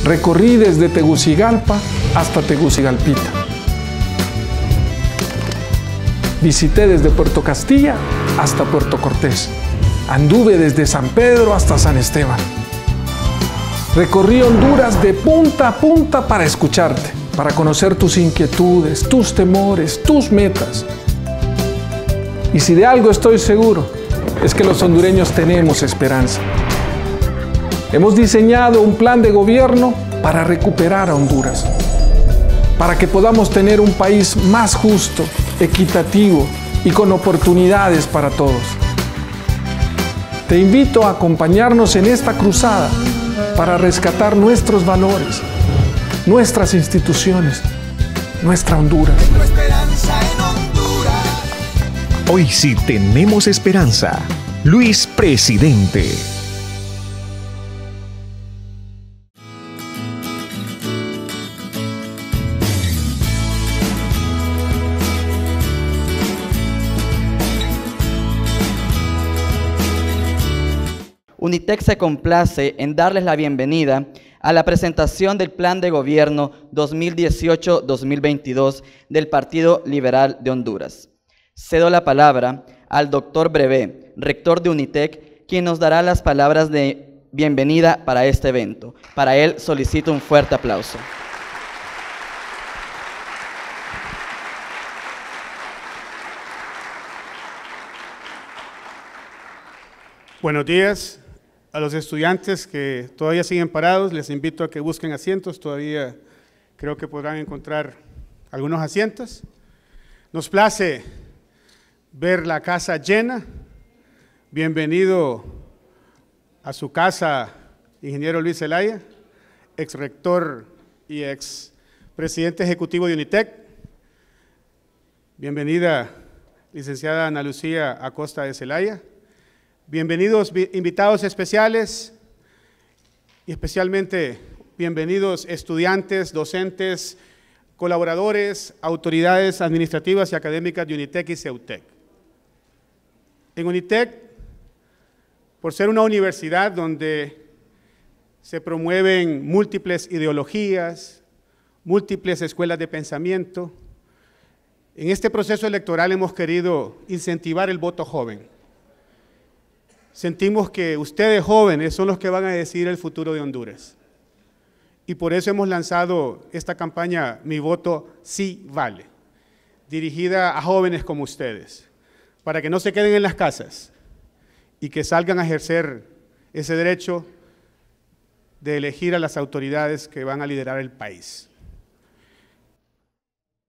Recorrí desde Tegucigalpa hasta Tegucigalpita. Visité desde Puerto Castilla hasta Puerto Cortés. Anduve desde San Pedro hasta San Esteban. Recorrí Honduras de punta a punta para escucharte, para conocer tus inquietudes, tus temores, tus metas. Y si de algo estoy seguro, es que los hondureños tenemos esperanza. Hemos diseñado un plan de gobierno para recuperar a Honduras, para que podamos tener un país más justo, equitativo y con oportunidades para todos. Te invito a acompañarnos en esta cruzada para rescatar nuestros valores, nuestras instituciones, nuestra Honduras. Hoy sí tenemos esperanza. Luis Presidente. UNITEC se complace en darles la bienvenida a la presentación del Plan de Gobierno 2018-2022 del Partido Liberal de Honduras. Cedo la palabra al doctor Brevé, rector de UNITEC, quien nos dará las palabras de bienvenida para este evento. Para él solicito un fuerte aplauso. Buenos días. A los estudiantes que todavía siguen parados, les invito a que busquen asientos, todavía creo que podrán encontrar algunos asientos. Nos place ver la casa llena. Bienvenido a su casa, ingeniero Luis Zelaya, ex rector y ex presidente ejecutivo de UNITEC. Bienvenida, licenciada Ana Lucía Acosta de Zelaya. Bienvenidos invitados especiales y especialmente bienvenidos estudiantes, docentes, colaboradores, autoridades administrativas y académicas de UNITEC y CEUTEC. En UNITEC, por ser una universidad donde se promueven múltiples ideologías, múltiples escuelas de pensamiento, en este proceso electoral hemos querido incentivar el voto joven. Sentimos que ustedes jóvenes son los que van a decidir el futuro de Honduras. Y por eso hemos lanzado esta campaña Mi Voto Sí Vale, dirigida a jóvenes como ustedes, para que no se queden en las casas y que salgan a ejercer ese derecho de elegir a las autoridades que van a liderar el país.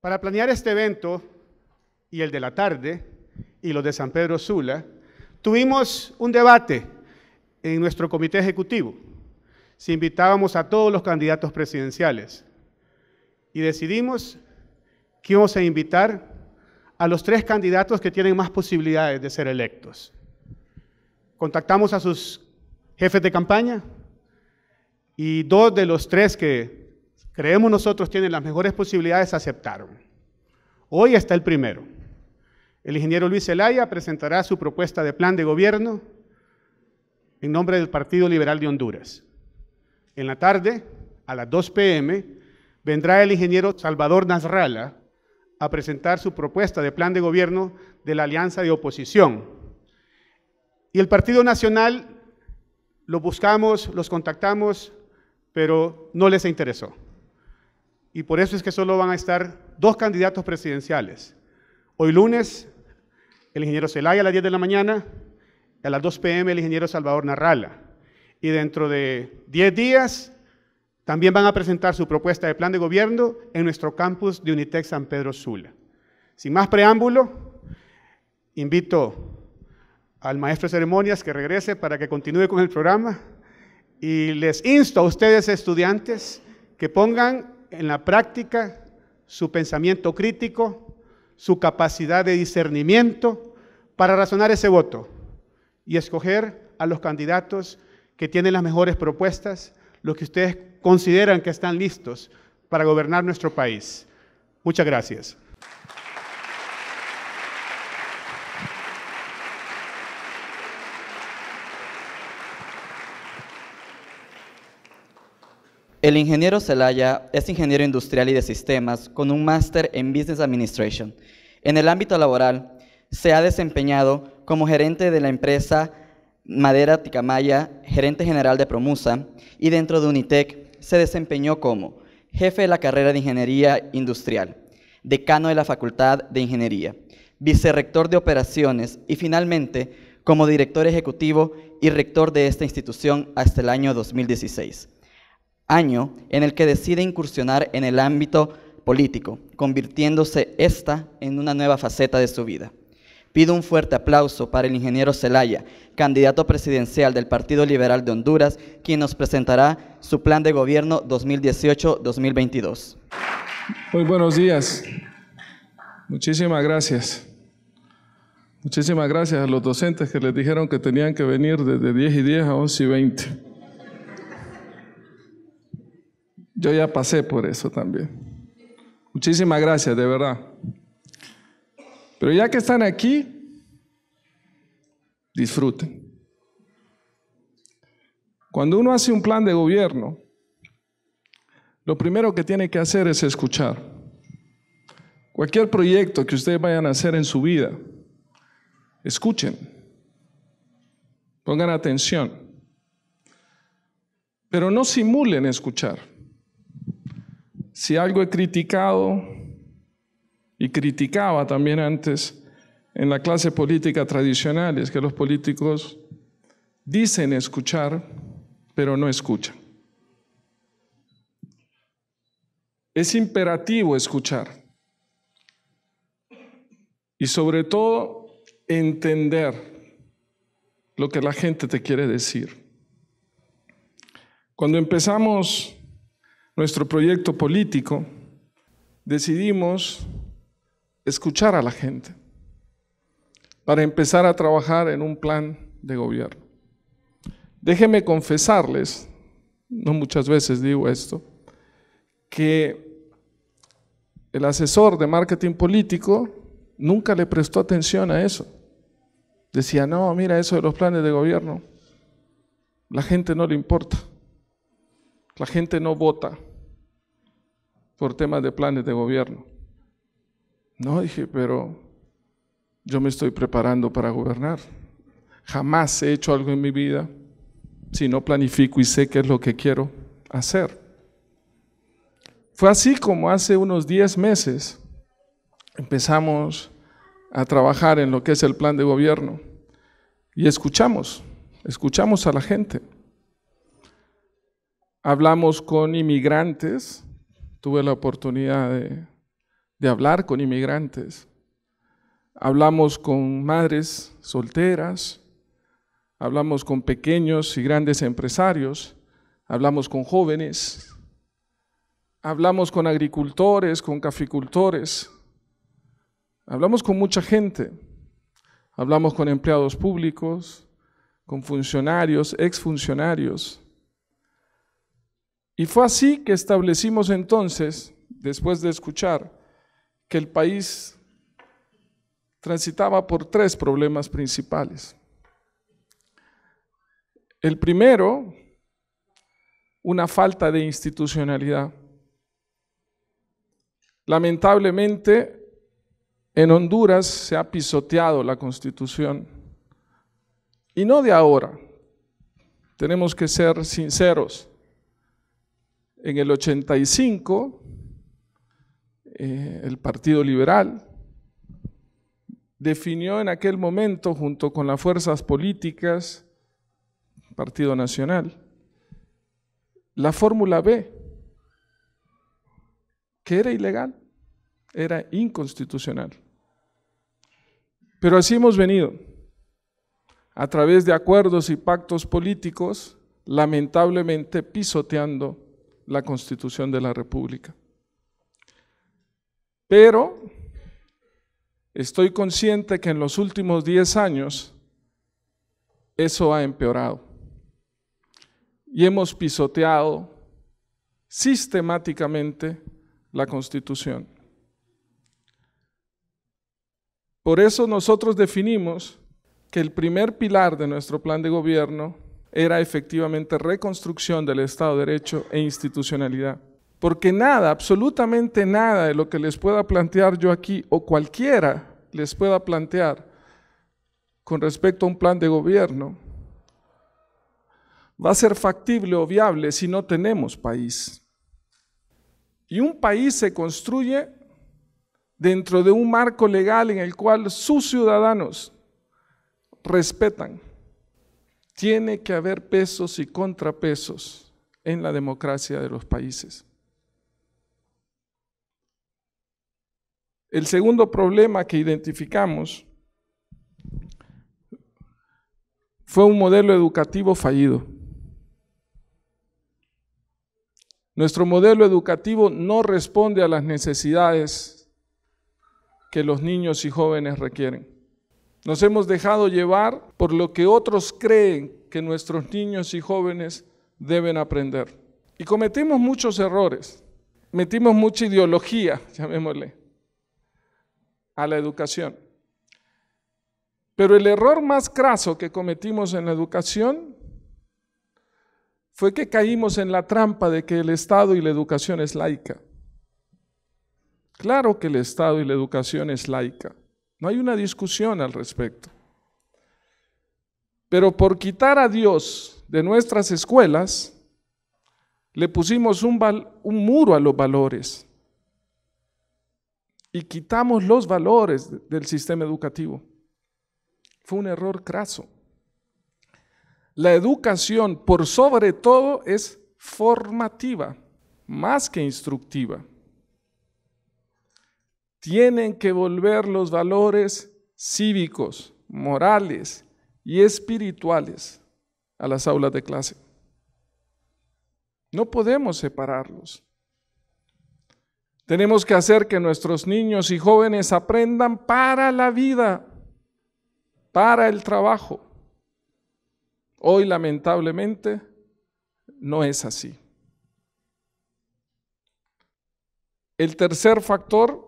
Para planear este evento y el de la tarde y los de San Pedro Sula, tuvimos un debate en nuestro comité ejecutivo. Si invitábamos a todos los candidatos presidenciales y decidimos que íbamos a invitar a los 3 candidatos que tienen más posibilidades de ser electos. Contactamos a sus jefes de campaña y 2 de los 3 que creemos nosotros tienen las mejores posibilidades aceptaron. Hoy está el primero. El ingeniero Luis Zelaya presentará su propuesta de plan de gobierno en nombre del Partido Liberal de Honduras. En la tarde, a las 2 p.m., vendrá el ingeniero Salvador Nasralla a presentar su propuesta de plan de gobierno de la Alianza de Oposición. Y el Partido Nacional lo buscamos, los contactamos, pero no les interesó. Y por eso es que solo van a estar 2 candidatos presidenciales. Hoy lunes, el ingeniero Zelaya a las 10 de la mañana, a las 2 p.m. el ingeniero Salvador Nasralla. Y dentro de 10 días, también van a presentar su propuesta de plan de gobierno en nuestro campus de UNITEC San Pedro Sula. Sin más preámbulo, invito al maestro de ceremonias que regrese para que continúe con el programa y les insto a ustedes, estudiantes, que pongan en la práctica su pensamiento crítico, su capacidad de discernimiento para razonar ese voto y escoger a los candidatos que tienen las mejores propuestas, los que ustedes consideran que están listos para gobernar nuestro país. Muchas gracias. El ingeniero Zelaya es ingeniero industrial y de sistemas con un máster en Business Administration. En el ámbito laboral, se ha desempeñado como gerente de la empresa Madera Ticamaya, gerente general de Promusa, y dentro de Unitec se desempeñó como jefe de la carrera de Ingeniería Industrial, decano de la Facultad de Ingeniería, vicerrector de operaciones y finalmente como director ejecutivo y rector de esta institución hasta el año 2016, año en el que decide incursionar en el ámbito político, convirtiéndose esta en una nueva faceta de su vida. Pido un fuerte aplauso para el ingeniero Zelaya, candidato presidencial del Partido Liberal de Honduras, quien nos presentará su plan de gobierno 2018-2022. Muy buenos días. Muchísimas gracias. Muchísimas gracias a los docentes que les dijeron que tenían que venir desde 10:10 a 11:20. Yo ya pasé por eso también. Muchísimas gracias, de verdad. Pero ya que están aquí, disfruten. Cuando uno hace un plan de gobierno, lo primero que tiene que hacer es escuchar. Cualquier proyecto que ustedes vayan a hacer en su vida, escuchen, pongan atención, pero no simulen escuchar. Si algo he criticado y criticaba también antes en la clase política tradicional, es que los políticos dicen escuchar, pero no escuchan. Es imperativo escuchar y sobre todo entender lo que la gente te quiere decir. Cuando empezamos nuestro proyecto político, decidimos escuchar a la gente para empezar a trabajar en un plan de gobierno. Déjenme confesarles, no muchas veces digo esto, que el asesor de marketing político nunca le prestó atención a eso. Decía, no, mira, eso de los planes de gobierno, la gente no le importa. La gente no vota por temas de planes de gobierno. No, dije, pero yo me estoy preparando para gobernar. Jamás he hecho algo en mi vida si no planifico y sé qué es lo que quiero hacer. Fue así como hace unos 10 meses empezamos a trabajar en lo que es el plan de gobierno y escuchamos a la gente. Hablamos con inmigrantes, tuve la oportunidad de hablar con inmigrantes. Hablamos con madres solteras, hablamos con pequeños y grandes empresarios, hablamos con jóvenes, hablamos con agricultores, con caficultores, hablamos con mucha gente, hablamos con empleados públicos, con funcionarios, exfuncionarios. Y fue así que establecimos entonces, después de escuchar, que el país transitaba por 3 problemas principales. El primero, una falta de institucionalidad. Lamentablemente, en Honduras se ha pisoteado la Constitución. Y no de ahora, tenemos que ser sinceros. En el 85, el Partido Liberal definió en aquel momento, junto con las fuerzas políticas, Partido Nacional, la fórmula B, que era ilegal, era inconstitucional. Pero así hemos venido, a través de acuerdos y pactos políticos, lamentablemente pisoteando la Constitución de la República. Pero estoy consciente que en los últimos 10 años eso ha empeorado y hemos pisoteado sistemáticamente la Constitución. Por eso nosotros definimos que el primer pilar de nuestro plan de gobierno era efectivamente reconstrucción del Estado de Derecho e institucionalidad. Porque nada, absolutamente nada de lo que les pueda plantear yo aquí, o cualquiera les pueda plantear con respecto a un plan de gobierno, va a ser factible o viable si no tenemos país. Y un país se construye dentro de un marco legal en el cual sus ciudadanos respetan. Tiene que haber pesos y contrapesos en la democracia de los países. El segundo problema que identificamos fue un modelo educativo fallido. Nuestro modelo educativo no responde a las necesidades que los niños y jóvenes requieren. Nos hemos dejado llevar por lo que otros creen que nuestros niños y jóvenes deben aprender. Y cometimos muchos errores, metimos mucha ideología, llamémosle, a la educación. Pero el error más craso que cometimos en la educación fue que caímos en la trampa de que el Estado y la educación es laica. Claro que el Estado y la educación es laica, no hay una discusión al respecto. Pero por quitar a Dios de nuestras escuelas, le pusimos un muro a los valores y quitamos los valores del sistema educativo. Fue un error craso. La educación, por sobre todo, es formativa, más que instructiva. Tienen que volver los valores cívicos, morales y espirituales a las aulas de clase. No podemos separarlos. Tenemos que hacer que nuestros niños y jóvenes aprendan para la vida, para el trabajo. Hoy, lamentablemente, no es así. El tercer factor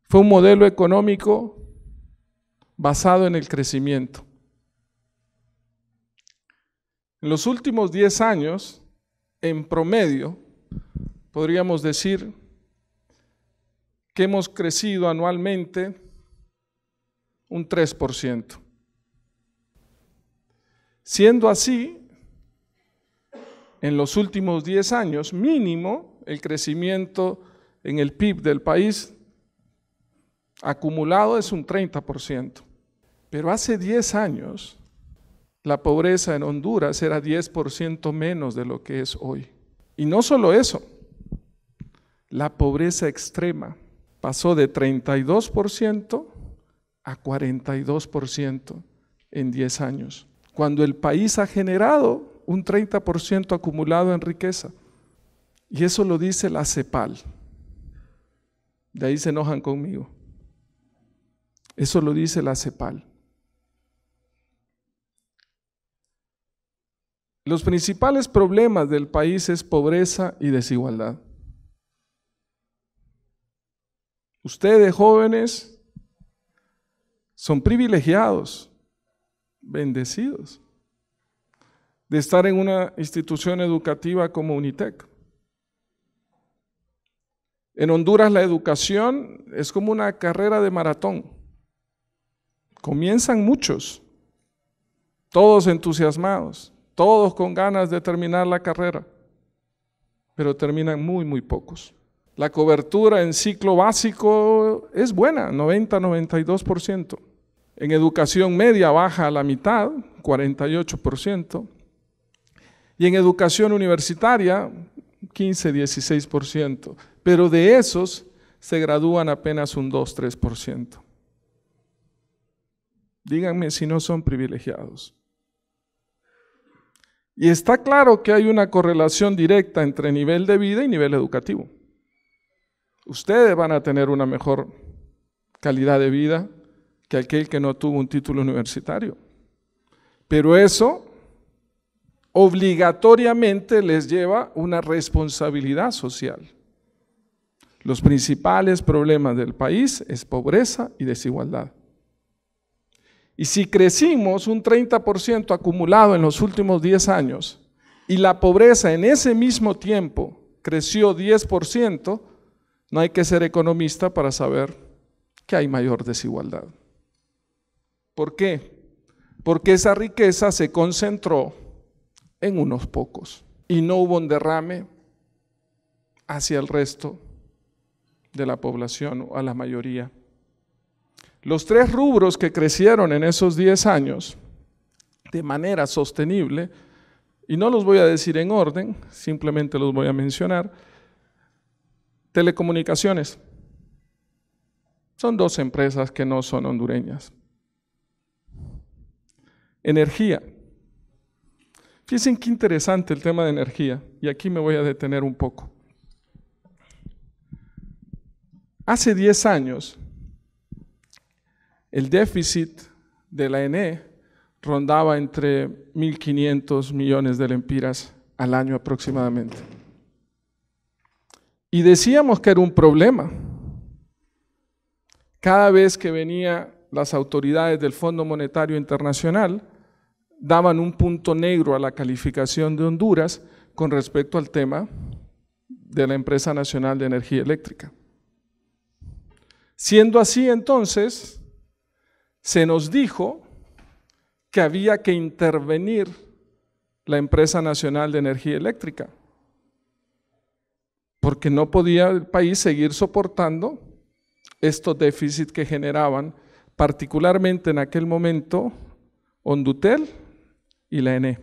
fue un modelo económico basado en el crecimiento. En los últimos 10 años, en promedio, podríamos decir que hemos crecido anualmente un 3%. Siendo así, en los últimos 10 años, mínimo, el crecimiento en el PIB del país acumulado es un 30%. Pero hace 10 años, la pobreza en Honduras era 10% menos de lo que es hoy. Y no solo eso, la pobreza extrema pasó de 32% a 42% en 10 años, cuando el país ha generado un 30% acumulado en riqueza. Y eso lo dice la CEPAL. De ahí se enojan conmigo. Eso lo dice la CEPAL. Los principales problemas del país es pobreza y desigualdad. Ustedes, jóvenes, son privilegiados, bendecidos, de estar en una institución educativa como UNITEC. En Honduras la educación es como una carrera de maratón. Comienzan muchos, todos entusiasmados, todos con ganas de terminar la carrera, pero terminan muy pocos. La cobertura en ciclo básico es buena, 90-92%. En educación media baja a la mitad, 48%. Y en educación universitaria, 15-16%. Pero de esos se gradúan apenas un 2-3%. Díganme si no son privilegiados. Y está claro que hay una correlación directa entre nivel de vida y nivel educativo. Ustedes van a tener una mejor calidad de vida que aquel que no tuvo un título universitario. Pero eso obligatoriamente les lleva una responsabilidad social. Los principales problemas del país es pobreza y desigualdad. Y si crecimos un 30% acumulado en los últimos 10 años y la pobreza en ese mismo tiempo creció 10%, no hay que ser economista para saber que hay mayor desigualdad. ¿Por qué? Porque esa riqueza se concentró en unos pocos y no hubo un derrame hacia el resto de la población o a la mayoría. Los 3 rubros que crecieron en esos 10 años de manera sostenible, y no los voy a decir en orden, simplemente los voy a mencionar. Telecomunicaciones. Son 2 empresas que no son hondureñas. Energía. Fíjense qué interesante el tema de energía, y aquí me voy a detener un poco. Hace 10 años, el déficit de la ENE rondaba entre 1.500 millones de lempiras al año aproximadamente. Y decíamos que era un problema. Cada vez que venían las autoridades del Fondo Monetario Internacional, daban un punto negro a la calificación de Honduras con respecto al tema de la Empresa Nacional de Energía Eléctrica. Siendo así, entonces, se nos dijo que había que intervenir la Empresa Nacional de Energía Eléctrica, porque no podía el país seguir soportando estos déficits que generaban, particularmente en aquel momento, Hondutel y la ENE.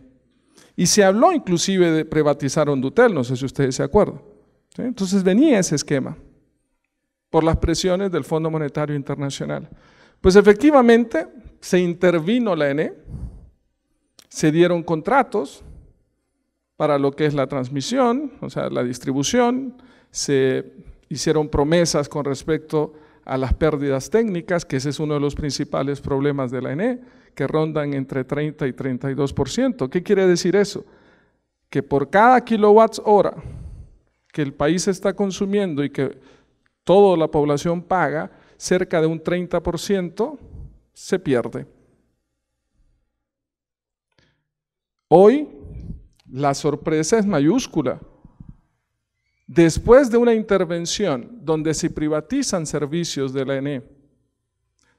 Y se habló inclusive de privatizar Hondutel, no sé si ustedes se acuerdan. ¿Sí? Entonces venía ese esquema, por las presiones del Fondo Monetario Internacional. Pues efectivamente se intervino la ENE, se dieron contratos para lo que es la transmisión, o sea, la distribución, se hicieron promesas con respecto a las pérdidas técnicas, que ese es uno de los principales problemas de la ENE, que rondan entre 30 y 32%. ¿Qué quiere decir eso? Que por cada kilowatt hora que el país está consumiendo y que toda la población paga, cerca de un 30% se pierde. Hoy la sorpresa es mayúscula. Después de una intervención donde se privatizan servicios de la ENE,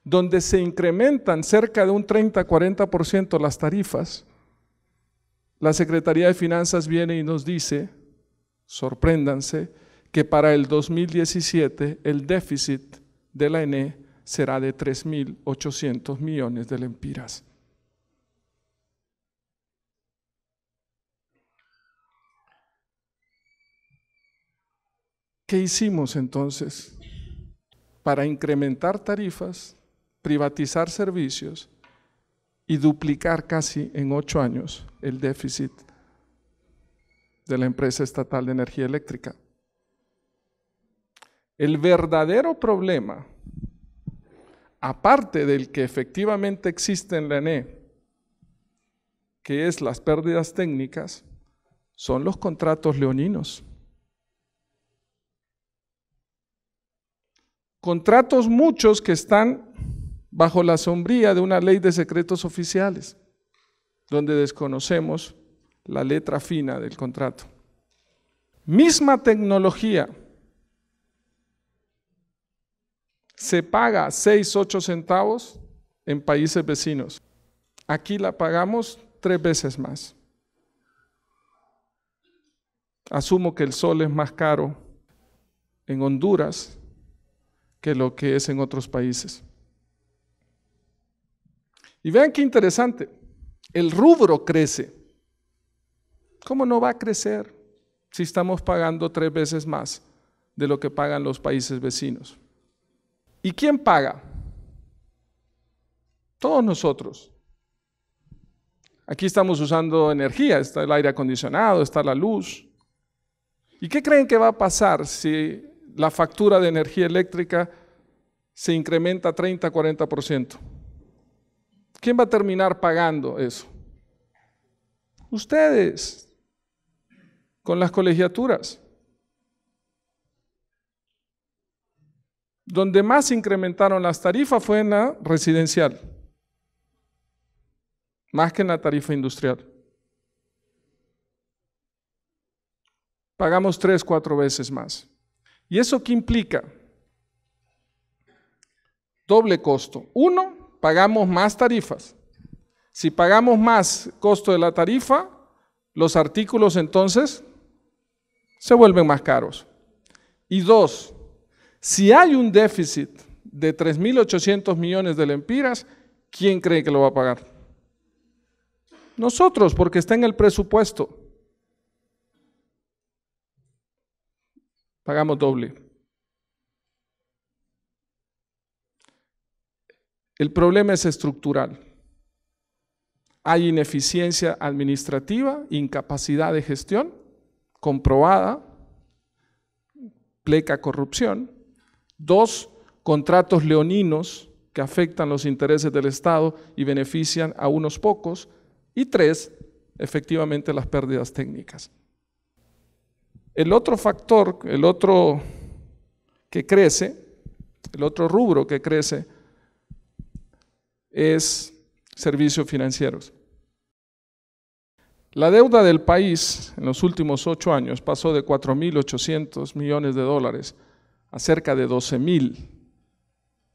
donde se incrementan cerca de un 30-40% las tarifas, la Secretaría de Finanzas viene y nos dice, sorpréndanse, que para el 2017 el déficit de la ENE será de 3.800 millones de lempiras. ¿Qué hicimos entonces? Para incrementar tarifas, privatizar servicios y duplicar casi en 8 años el déficit de la empresa estatal de energía eléctrica. El verdadero problema, aparte del que efectivamente existe en la ENE, que es las pérdidas técnicas, son los contratos leoninos. Contratos muchos que están bajo la sombría de una ley de secretos oficiales, donde desconocemos la letra fina del contrato. Misma tecnología, se paga 6-8 centavos en países vecinos. Aquí la pagamos 3 veces más. Asumo que el sol es más caro en Honduras que lo que es en otros países. Y vean qué interesante, el rubro crece. ¿Cómo no va a crecer si estamos pagando 3 veces más de lo que pagan los países vecinos? ¿Y quién paga? Todos nosotros. Aquí estamos usando energía, está el aire acondicionado, está la luz. ¿Y qué creen que va a pasar si la factura de energía eléctrica se incrementa 30-40%? ¿Quién va a terminar pagando eso? Ustedes, con las colegiaturas. Donde más incrementaron las tarifas fue en la residencial. más que en la tarifa industrial. Pagamos 3, 4 veces más. ¿Y eso qué implica? Doble costo. Uno, pagamos más tarifas. Si pagamos más costo de la tarifa, los artículos entonces se vuelven más caros. Y dos, si hay un déficit de 3.800 millones de lempiras, ¿quién cree que lo va a pagar? Nosotros, porque está en el presupuesto. Pagamos doble. El problema es estructural. Hay ineficiencia administrativa, incapacidad de gestión, comprobada, pleca corrupción. 2, contratos leoninos que afectan los intereses del Estado y benefician a unos pocos. Y 3, efectivamente las pérdidas técnicas. El otro factor, el otro que crece, el otro rubro que crece es servicios financieros. La deuda del país en los últimos 8 años pasó de 4.800 millones de dólares a cerca de 12.000,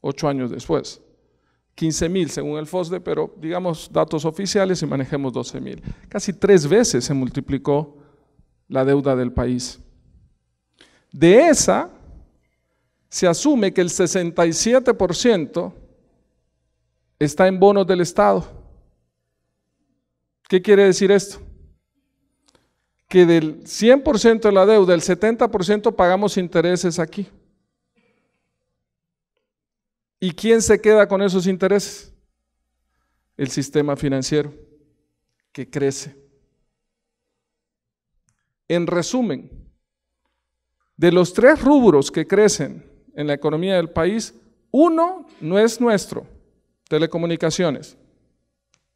8 años después. 15.000 según el FOSDE, pero digamos datos oficiales y manejemos 12.000. Casi 3 veces se multiplicó la deuda del país. De esa, se asume que el 67% está en bonos del Estado. ¿Qué quiere decir esto? Que del 100% de la deuda, el 70% pagamos intereses aquí. ¿Y quién se queda con esos intereses? El sistema financiero, que crece. En resumen, de los 3 rubros que crecen en la economía del país, uno no es nuestro, telecomunicaciones.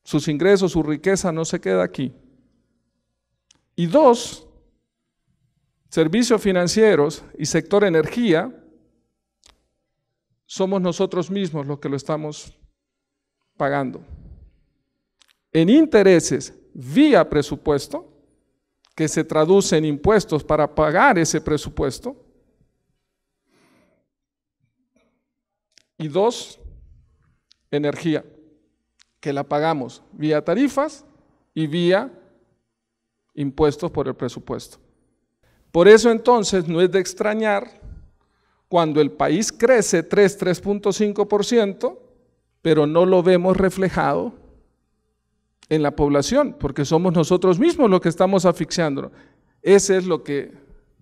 Sus ingresos, su riqueza no se queda aquí. Y 2, servicios financieros y sector energía, somos nosotros mismos los que lo estamos pagando. En intereses vía presupuesto, que se traduce en impuestos para pagar ese presupuesto. Y 2, energía, que la pagamos vía tarifas y vía impuestos por el presupuesto. Por eso entonces no es de extrañar cuando el país crece 3.5%, pero no lo vemos reflejado en la población, porque somos nosotros mismos los que estamos asfixiando. Ese es lo que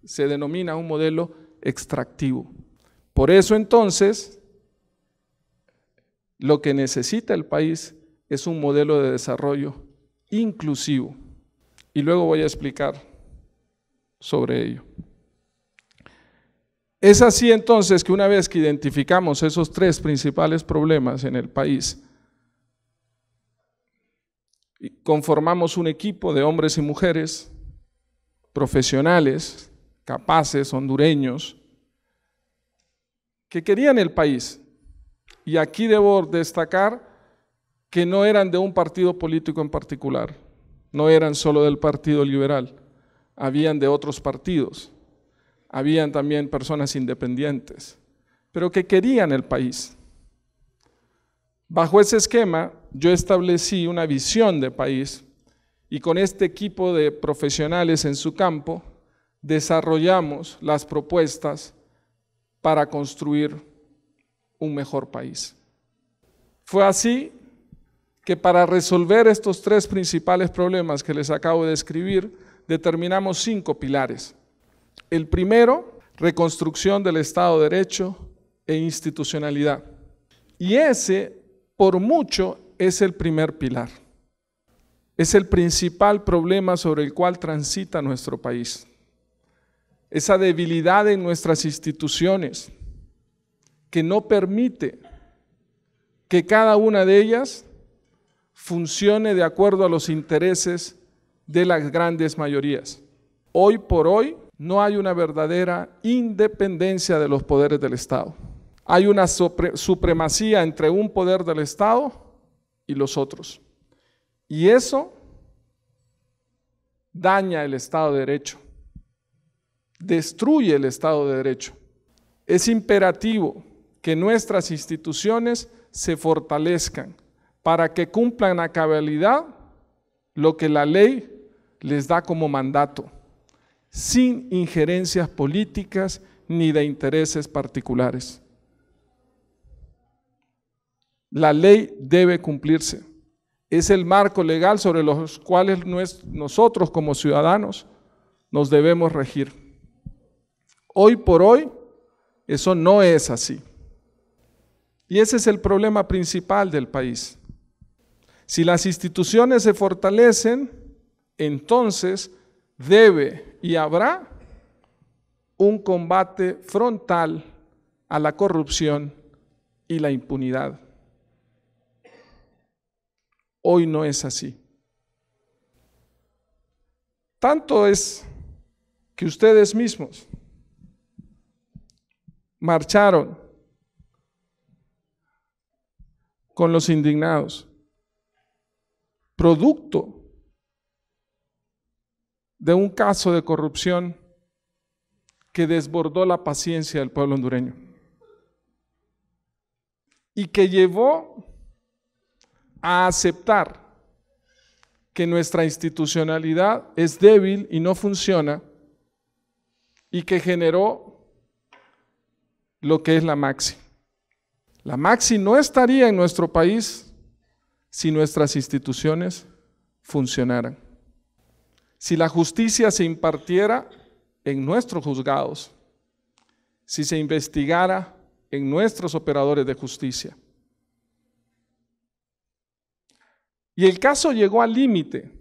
se denomina un modelo extractivo. Por eso entonces, lo que necesita el país es un modelo de desarrollo inclusivo. Y luego voy a explicar sobre ello. Es así entonces que una vez que identificamos esos 3 principales problemas en el país, conformamos un equipo de hombres y mujeres profesionales, capaces, hondureños, que querían el país. Y aquí debo destacar que no eran de un partido político en particular, no eran solo del Partido Liberal, habían de otros partidos, habían también personas independientes, pero que querían el país. Bajo ese esquema, yo establecí una visión de país y con este equipo de profesionales en su campo, desarrollamos las propuestas para construir un mejor país. Fue así que para resolver estos 3 principales problemas que les acabo de describir, determinamos 5 pilares. El primero, reconstrucción del Estado de Derecho e institucionalidad. Y ese, por mucho, es el primer pilar. Es el principal problema sobre el cual transita nuestro país. Esa debilidad en nuestras instituciones que no permite que cada una de ellas funcione de acuerdo a los intereses de las grandes mayorías. Hoy por hoy no hay una verdadera independencia de los poderes del Estado. Hay una supremacía entre un poder del Estado y los otros. Y eso daña el Estado de Derecho, destruye el Estado de Derecho. Es imperativo que nuestras instituciones se fortalezcan para que cumplan a cabalidad lo que la ley les da como mandato, sin injerencias políticas ni de intereses particulares. La ley debe cumplirse. Es el marco legal sobre los cuales nosotros como ciudadanos nos debemos regir. Hoy por hoy, eso no es así. Y ese es el problema principal del país. Si las instituciones se fortalecen, entonces debe y habrá un combate frontal a la corrupción y la impunidad. Hoy no es así. Tanto es que ustedes mismos marcharon con los indignados, producto de un caso de corrupción que desbordó la paciencia del pueblo hondureño y que llevó a aceptar que nuestra institucionalidad es débil y no funciona, y que generó lo que es la Maxi. La Maxi no estaría en nuestro país si nuestras instituciones funcionaran. Si la justicia se impartiera en nuestros juzgados, si se investigara en nuestros operadores de justicia. Y el caso llegó al límite.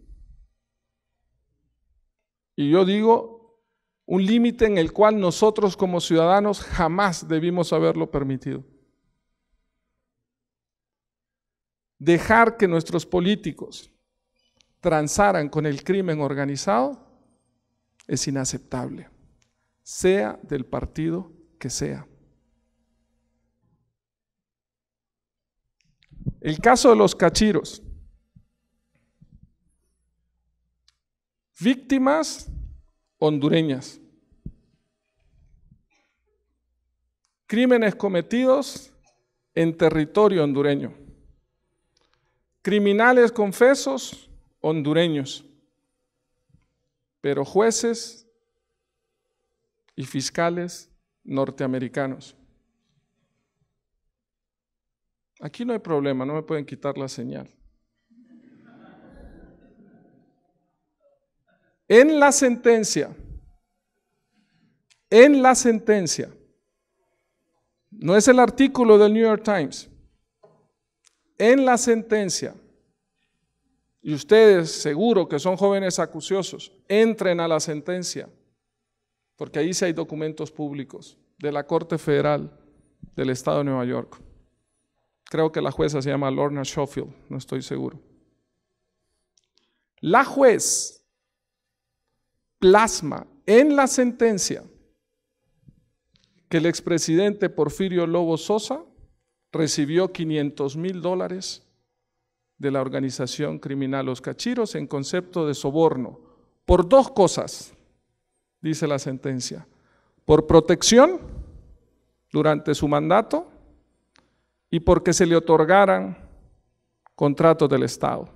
Y yo digo, un límite en el cual nosotros como ciudadanos jamás debimos haberlo permitido. Dejar que nuestros políticos transaran con el crimen organizado es inaceptable, sea del partido que sea. El caso de los cachiros. Víctimas hondureñas. Crímenes cometidos en territorio hondureño. Criminales confesos hondureños, pero jueces y fiscales norteamericanos. Aquí no hay problema, no me pueden quitar la señal. En la sentencia, no es el artículo del New York Times, en la sentencia, y ustedes seguro que son jóvenes acuciosos, entren a la sentencia, porque ahí sí hay documentos públicos de la Corte Federal del Estado de Nueva York. Creo que la jueza se llama Lorna Schofield, no estoy seguro. La juez plasma en la sentencia que el expresidente Porfirio Lobo Sosa recibió $500,000 de la organización criminal Los Cachiros en concepto de soborno, por dos cosas, dice la sentencia: por protección durante su mandato y porque se le otorgaran contratos del Estado.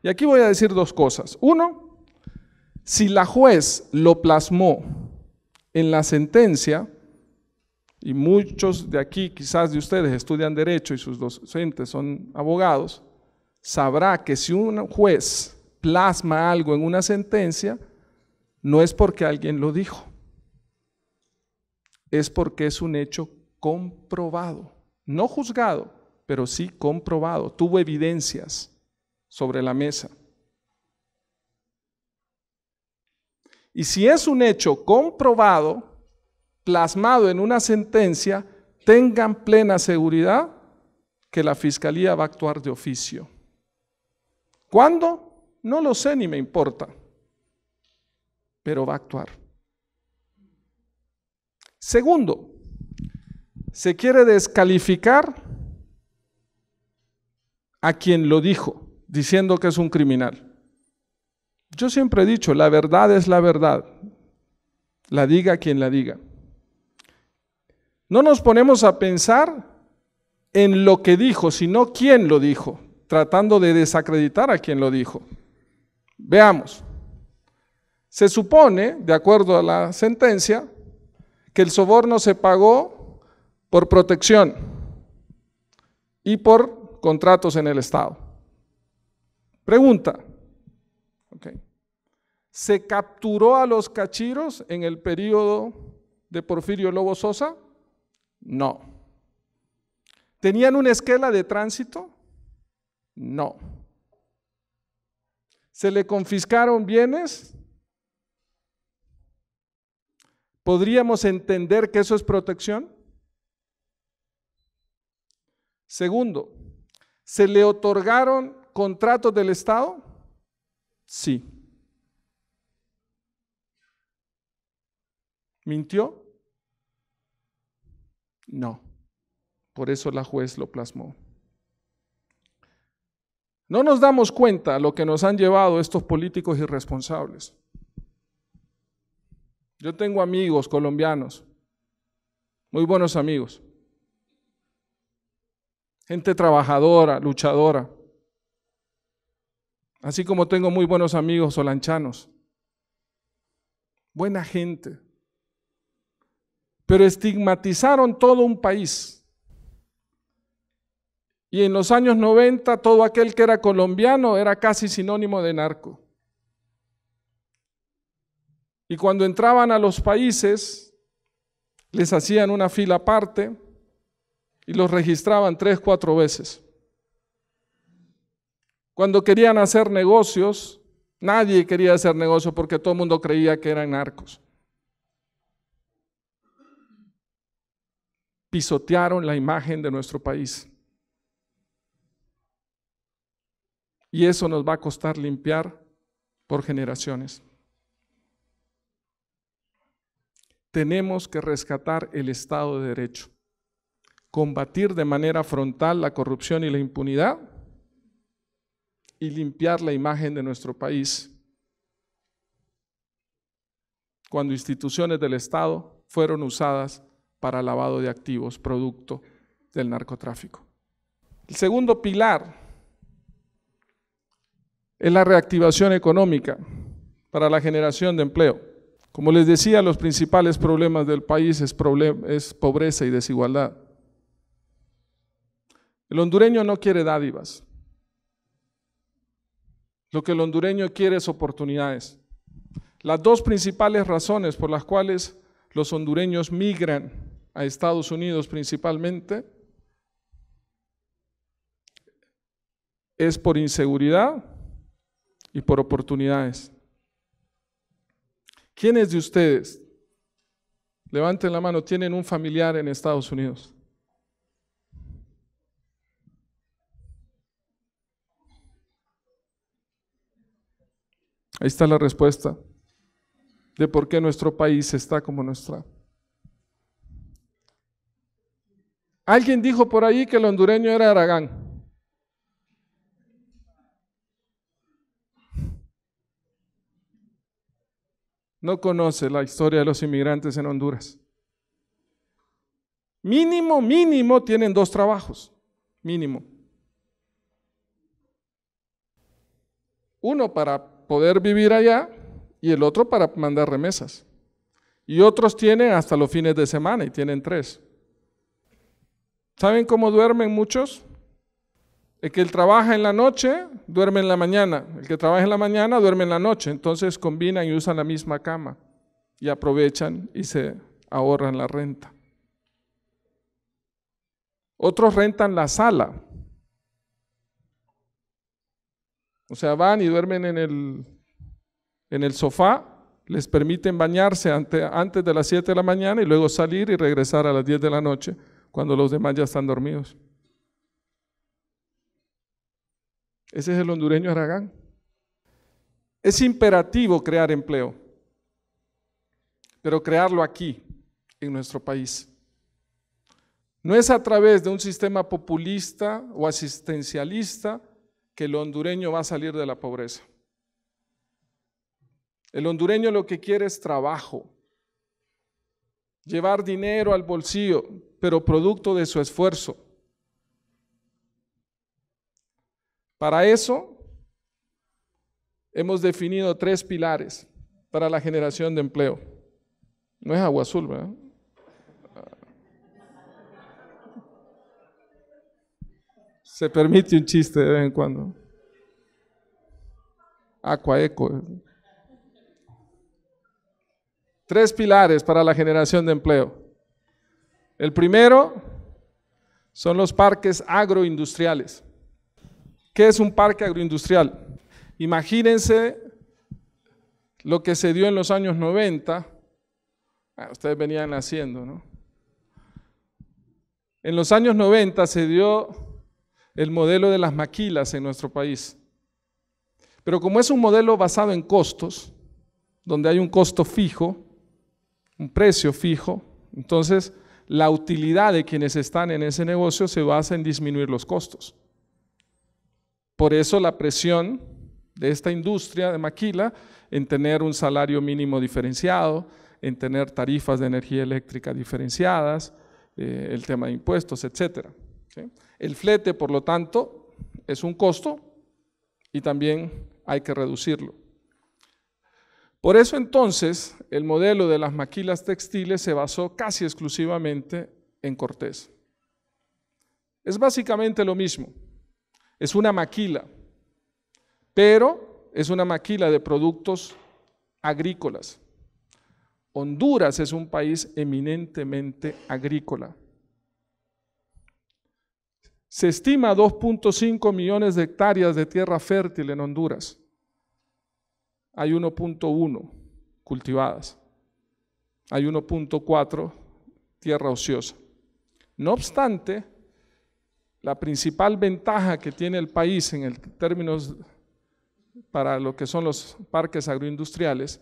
Y aquí voy a decir dos cosas. Uno, si la juez lo plasmó en la sentencia, y muchos de aquí, quizás de ustedes, estudian Derecho y sus docentes son abogados, sabrá que si un juez plasma algo en una sentencia, no es porque alguien lo dijo, es porque es un hecho comprobado, no juzgado, pero sí comprobado, tuvo evidencias sobre la mesa. Y si es un hecho comprobado, plasmado en una sentencia, tengan plena seguridad que la Fiscalía va a actuar de oficio. ¿Cuándo? No lo sé ni me importa, pero va a actuar. Segundo, se quiere descalificar a quien lo dijo, diciendo que es un criminal. Yo siempre he dicho, la verdad es la verdad, la diga quien la diga. No nos ponemos a pensar en lo que dijo, sino quién lo dijo, tratando de desacreditar a quien lo dijo. Veamos. Se supone, de acuerdo a la sentencia, que el soborno se pagó por protección y por contratos en el Estado. Pregunta. Okay. ¿Se capturó a los cachiros en el periodo de Porfirio Lobo Sosa? No. ¿Tenían una esquela de tránsito? No. ¿Se le confiscaron bienes? ¿Podríamos entender que eso es protección? Segundo, ¿se le otorgaron contratos del Estado? Sí. ¿Mintió? No. Por eso la juez lo plasmó. No nos damos cuenta lo que nos han llevado estos políticos irresponsables. Yo tengo amigos colombianos, muy buenos amigos, gente trabajadora, luchadora, así como tengo muy buenos amigos solanchanos, buena gente, pero estigmatizaron todo un país. Y en los años 90 todo aquel que era colombiano era casi sinónimo de narco. Y cuando entraban a los países, les hacían una fila aparte y los registraban 3, 4 veces. Cuando querían hacer negocios, nadie quería hacer negocio porque todo el mundo creía que eran narcos. Pisotearon la imagen de nuestro país. Y eso nos va a costar limpiar por generaciones. Tenemos que rescatar el Estado de Derecho, combatir de manera frontal la corrupción y la impunidad y limpiar la imagen de nuestro país cuando instituciones del Estado fueron usadas para lavado de activos, producto del narcotráfico. El segundo pilar es la reactivación económica para la generación de empleo. Como les decía, los principales problemas del país es pobreza y desigualdad. El hondureño no quiere dádivas. Lo que el hondureño quiere es oportunidades. Las dos principales razones por las cuales los hondureños migran a Estados Unidos principalmente es por inseguridad y por oportunidades. ¿Quiénes de ustedes, levanten la mano, tienen un familiar en Estados Unidos? Ahí está la respuesta de por qué nuestro país está como no está. Alguien dijo por ahí que el hondureño era Aragán. No conoce la historia de los inmigrantes en Honduras. Mínimo tienen 2 trabajos, mínimo. Uno para poder vivir allá y el otro para mandar remesas. Y otros tienen hasta los fines de semana y tienen 3. ¿Saben cómo duermen muchos? El que trabaja en la noche, duerme en la mañana. El que trabaja en la mañana, duerme en la noche. Entonces combinan y usan la misma cama y aprovechan y se ahorran la renta. Otros rentan la sala. O sea, van y duermen en el sofá, les permiten bañarse antes de las 7 de la mañana y luego salir y regresar a las 10 de la noche cuando los demás ya están dormidos. Ese es el hondureño Aragán. Es imperativo crear empleo, pero crearlo aquí, en nuestro país. No es a través de un sistema populista o asistencialista que el hondureño va a salir de la pobreza. El hondureño lo que quiere es trabajo, llevar dinero al bolsillo, pero producto de su esfuerzo. Para eso hemos definido 3 pilares para la generación de empleo. No es agua azul, ¿verdad? Se permite un chiste de vez en cuando. Aquaeco. 3 pilares para la generación de empleo. El primero son los parques agroindustriales. ¿Qué es un parque agroindustrial? Imagínense lo que se dio en los años 90. Ustedes venían naciendo, ¿no? En los años 90 se dio el modelo de las maquilas en nuestro país. Pero como es un modelo basado en costos, donde hay un costo fijo, un precio fijo, entonces la utilidad de quienes están en ese negocio se basa en disminuir los costos. Por eso la presión de esta industria de maquila en tener un salario mínimo diferenciado, en tener tarifas de energía eléctrica diferenciadas, el tema de impuestos, etc. ¿Sí? El flete, por lo tanto, es un costo y también hay que reducirlo. Por eso entonces el modelo de las maquilas textiles se basó casi exclusivamente en Cortés. Es básicamente lo mismo, es una maquila, pero es una maquila de productos agrícolas. Honduras es un país eminentemente agrícola. Se estima 2.5 millones de hectáreas de tierra fértil en Honduras. Hay 1.1 cultivadas. Hay 1.4 tierra ociosa. No obstante, la principal ventaja que tiene el país en términos para lo que son los parques agroindustriales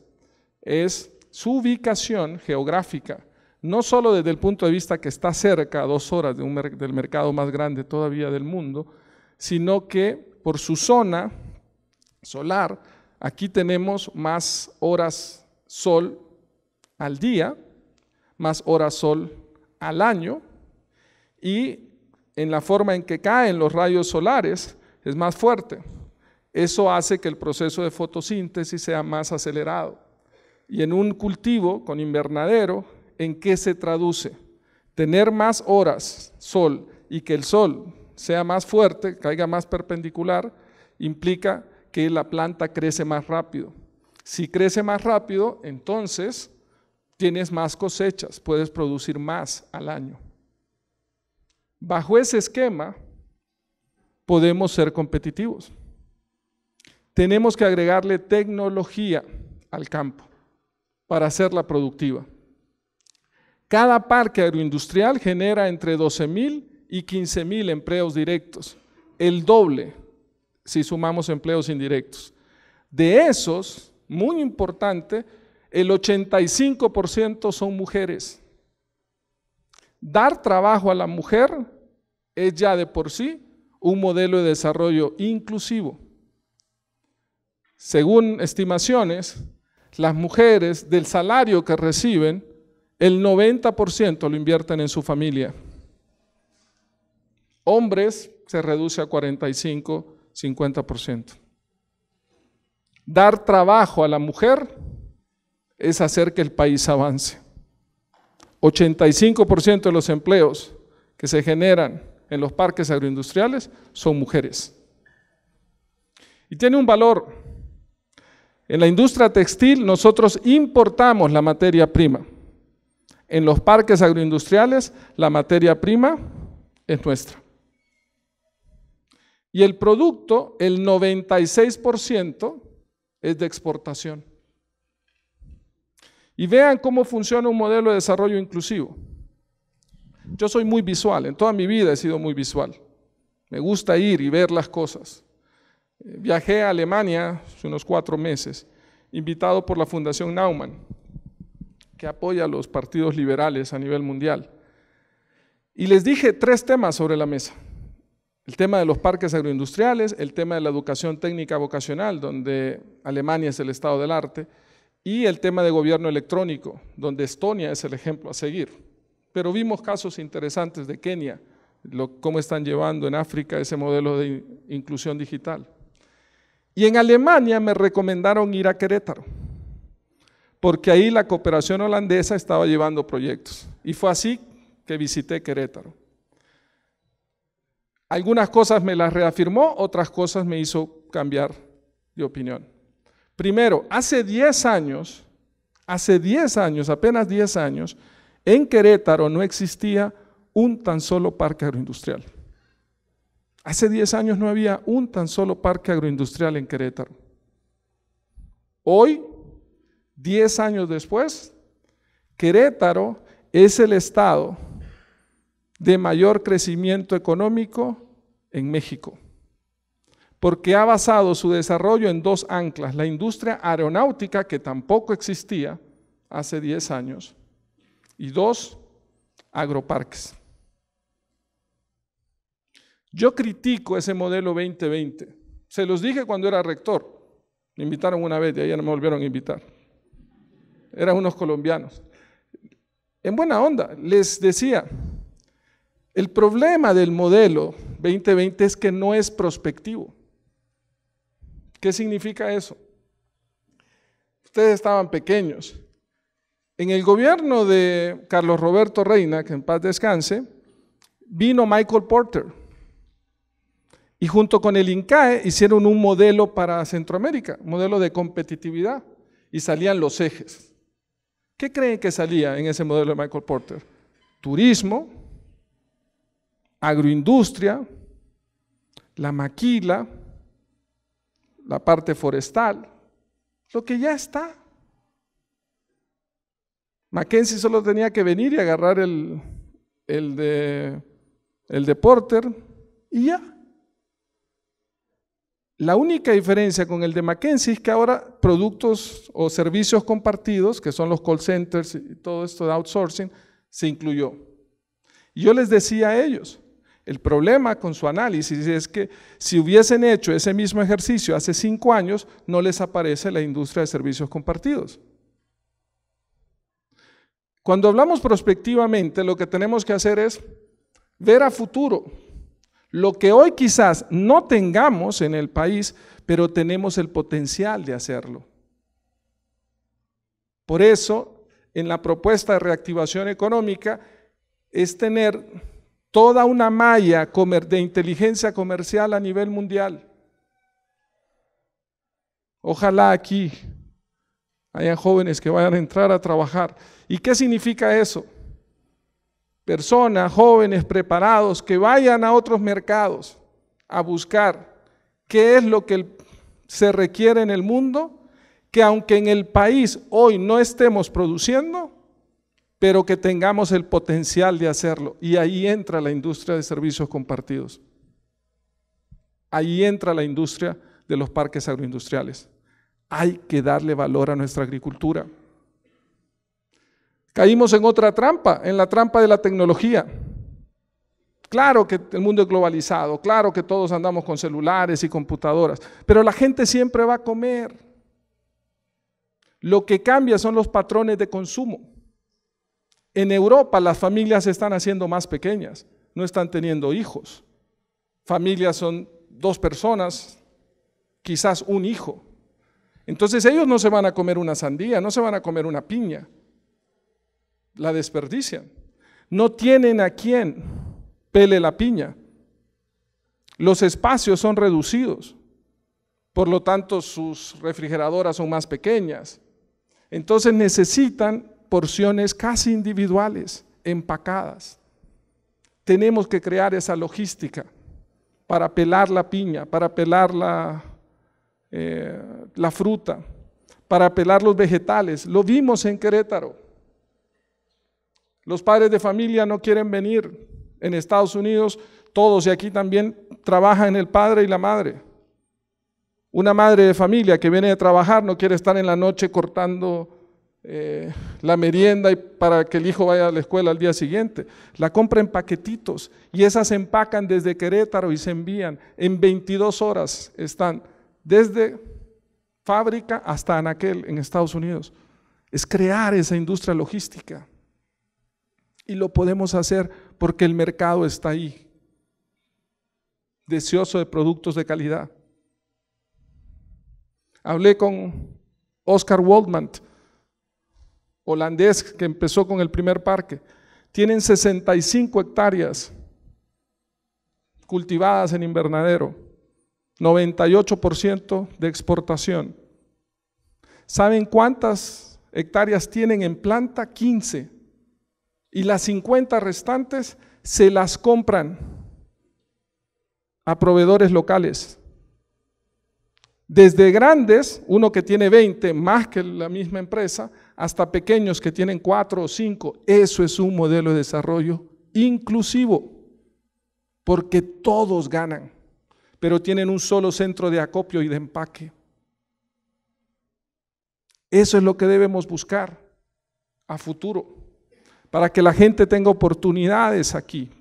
es su ubicación geográfica, no solo desde el punto de vista que está cerca, a 2 horas del mercado más grande todavía del mundo, sino que por su zona solar, aquí tenemos más horas sol al día, más horas sol al año, y en la forma en que caen los rayos solares es más fuerte. Eso hace que el proceso de fotosíntesis sea más acelerado. Y en un cultivo con invernadero, ¿en qué se traduce? Tener más horas sol y que el sol sea más fuerte, caiga más perpendicular, implica que la planta crece más rápido. Si crece más rápido, entonces tienes más cosechas, puedes producir más al año. Bajo ese esquema, podemos ser competitivos. Tenemos que agregarle tecnología al campo para hacerla productiva. Cada parque agroindustrial genera entre 12,000 y 15,000 empleos directos, el doble si sumamos empleos indirectos. De esos, muy importante, el 85% son mujeres. Dar trabajo a la mujer es ya de por sí un modelo de desarrollo inclusivo. Según estimaciones, las mujeres del salario que reciben, el 90% lo invierten en su familia. Hombres se reduce a 45, 50%. Dar trabajo a la mujer es hacer que el país avance. 85% de los empleos que se generan en los parques agroindustriales son mujeres. Y tiene un valor. En la industria textil nosotros importamos la materia prima. En los parques agroindustriales la materia prima es nuestra. Y el producto, el 96% es de exportación. Y vean cómo funciona un modelo de desarrollo inclusivo. Yo soy muy visual, en toda mi vida he sido muy visual. Me gusta ir y ver las cosas. Viajé a Alemania hace unos 4 meses, invitado por la Fundación Naumann, que apoya a los partidos liberales a nivel mundial. Y les dije 3 temas sobre la mesa. El tema de los parques agroindustriales, el tema de la educación técnica vocacional, donde Alemania es el estado del arte, y el tema de gobierno electrónico, donde Estonia es el ejemplo a seguir. Pero vimos casos interesantes de Kenia, cómo están llevando en África ese modelo de inclusión digital. Y en Alemania me recomendaron ir a Querétaro, porque ahí la cooperación holandesa estaba llevando proyectos. Y fue así que visité Querétaro. Algunas cosas me las reafirmó, otras cosas me hizo cambiar de opinión. Primero, hace 10 años, apenas 10 años, en Querétaro no existía un tan solo parque agroindustrial. Hace 10 años no había un tan solo parque agroindustrial en Querétaro. Hoy, 10 años después, Querétaro es el estado de mayor crecimiento económico en México, porque ha basado su desarrollo en 2 anclas: la industria aeronáutica, que tampoco existía hace 10 años, y 2, agroparques. Yo critico ese modelo 2020. Se los dije cuando era rector. Me invitaron una vez y ahí ya no me volvieron a invitar. Eran unos colombianos. En buena onda, les decía, el problema del modelo 2020 es que no es prospectivo. ¿Qué significa eso? Ustedes estaban pequeños. En el gobierno de Carlos Roberto Reina, que en paz descanse, vino Michael Porter. Y junto con el INCAE hicieron un modelo para Centroamérica, un modelo de competitividad, y salían los ejes. ¿Qué creen que salía en ese modelo de Michael Porter? Turismo, agroindustria, la maquila, la parte forestal, lo que ya está. Mackenzie solo tenía que venir y agarrar el de Porter y ya. La única diferencia con el de Mackenzie es que ahora productos o servicios compartidos, que son los call centers y todo esto de outsourcing, se incluyó. Y yo les decía a ellos, el problema con su análisis es que si hubiesen hecho ese mismo ejercicio hace 5 años, no les aparece la industria de servicios compartidos. Cuando hablamos prospectivamente, lo que tenemos que hacer es ver a futuro. Lo que hoy quizás no tengamos en el país, pero tenemos el potencial de hacerlo. Por eso, en la propuesta de reactivación económica, es tener toda una malla de inteligencia comercial a nivel mundial. Ojalá aquí hayan jóvenes que vayan a entrar a trabajar. ¿Y qué significa eso? Personas, jóvenes preparados que vayan a otros mercados a buscar qué es lo que se requiere en el mundo, que aunque en el país hoy no estemos produciendo, pero que tengamos el potencial de hacerlo. Y ahí entra la industria de servicios compartidos. Ahí entra la industria de los parques agroindustriales. Hay que darle valor a nuestra agricultura. Caímos en otra trampa, en la trampa de la tecnología. Claro que el mundo es globalizado, claro que todos andamos con celulares y computadoras, pero la gente siempre va a comer. Lo que cambia son los patrones de consumo. En Europa las familias se están haciendo más pequeñas, no están teniendo hijos. Familias son 2 personas, quizás un hijo. Entonces ellos no se van a comer una sandía, no se van a comer una piña. La desperdician. No tienen a quien pele la piña. Los espacios son reducidos. Por lo tanto, sus refrigeradoras son más pequeñas. Entonces necesitan porciones casi individuales, empacadas. Tenemos que crear esa logística para pelar la piña, para pelar la fruta, para pelar los vegetales. Lo vimos en Querétaro. Los padres de familia no quieren venir. En Estados Unidos, todos, y aquí también trabajan el padre y la madre. Una madre de familia que viene de trabajar no quiere estar en la noche cortando la merienda y para que el hijo vaya a la escuela al día siguiente. La compra en paquetitos y esas se empacan desde Querétaro y se envían. En 22 horas están desde fábrica hasta Anaquel en Estados Unidos. Es crear esa industria logística y lo podemos hacer porque el mercado está ahí, deseoso de productos de calidad. Hablé con Oscar Waldman, holandés, que empezó con el primer parque. Tienen 65 hectáreas cultivadas en invernadero, 98% de exportación. ¿Saben cuántas hectáreas tienen en planta? 15. Y las 50 restantes se las compran a proveedores locales. Desde grandes, uno que tiene 20, más que la misma empresa, hasta pequeños que tienen 4 o 5. Eso es un modelo de desarrollo inclusivo, porque todos ganan, pero tienen un solo centro de acopio y de empaque. Eso es lo que debemos buscar a futuro, para que la gente tenga oportunidades aquí.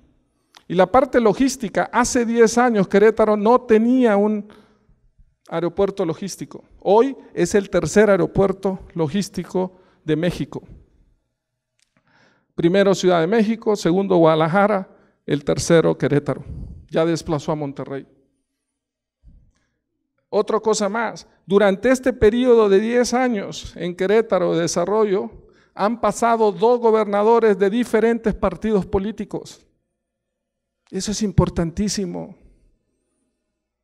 Y la parte logística, hace 10 años Querétaro no tenía un aeropuerto logístico. Hoy es el tercer aeropuerto logístico de México. Primero Ciudad de México, segundo Guadalajara, el tercero Querétaro. Ya desplazó a Monterrey. Otra cosa más, durante este periodo de 10 años en Querétaro de desarrollo, han pasado 2 gobernadores de diferentes partidos políticos. Eso es importantísimo,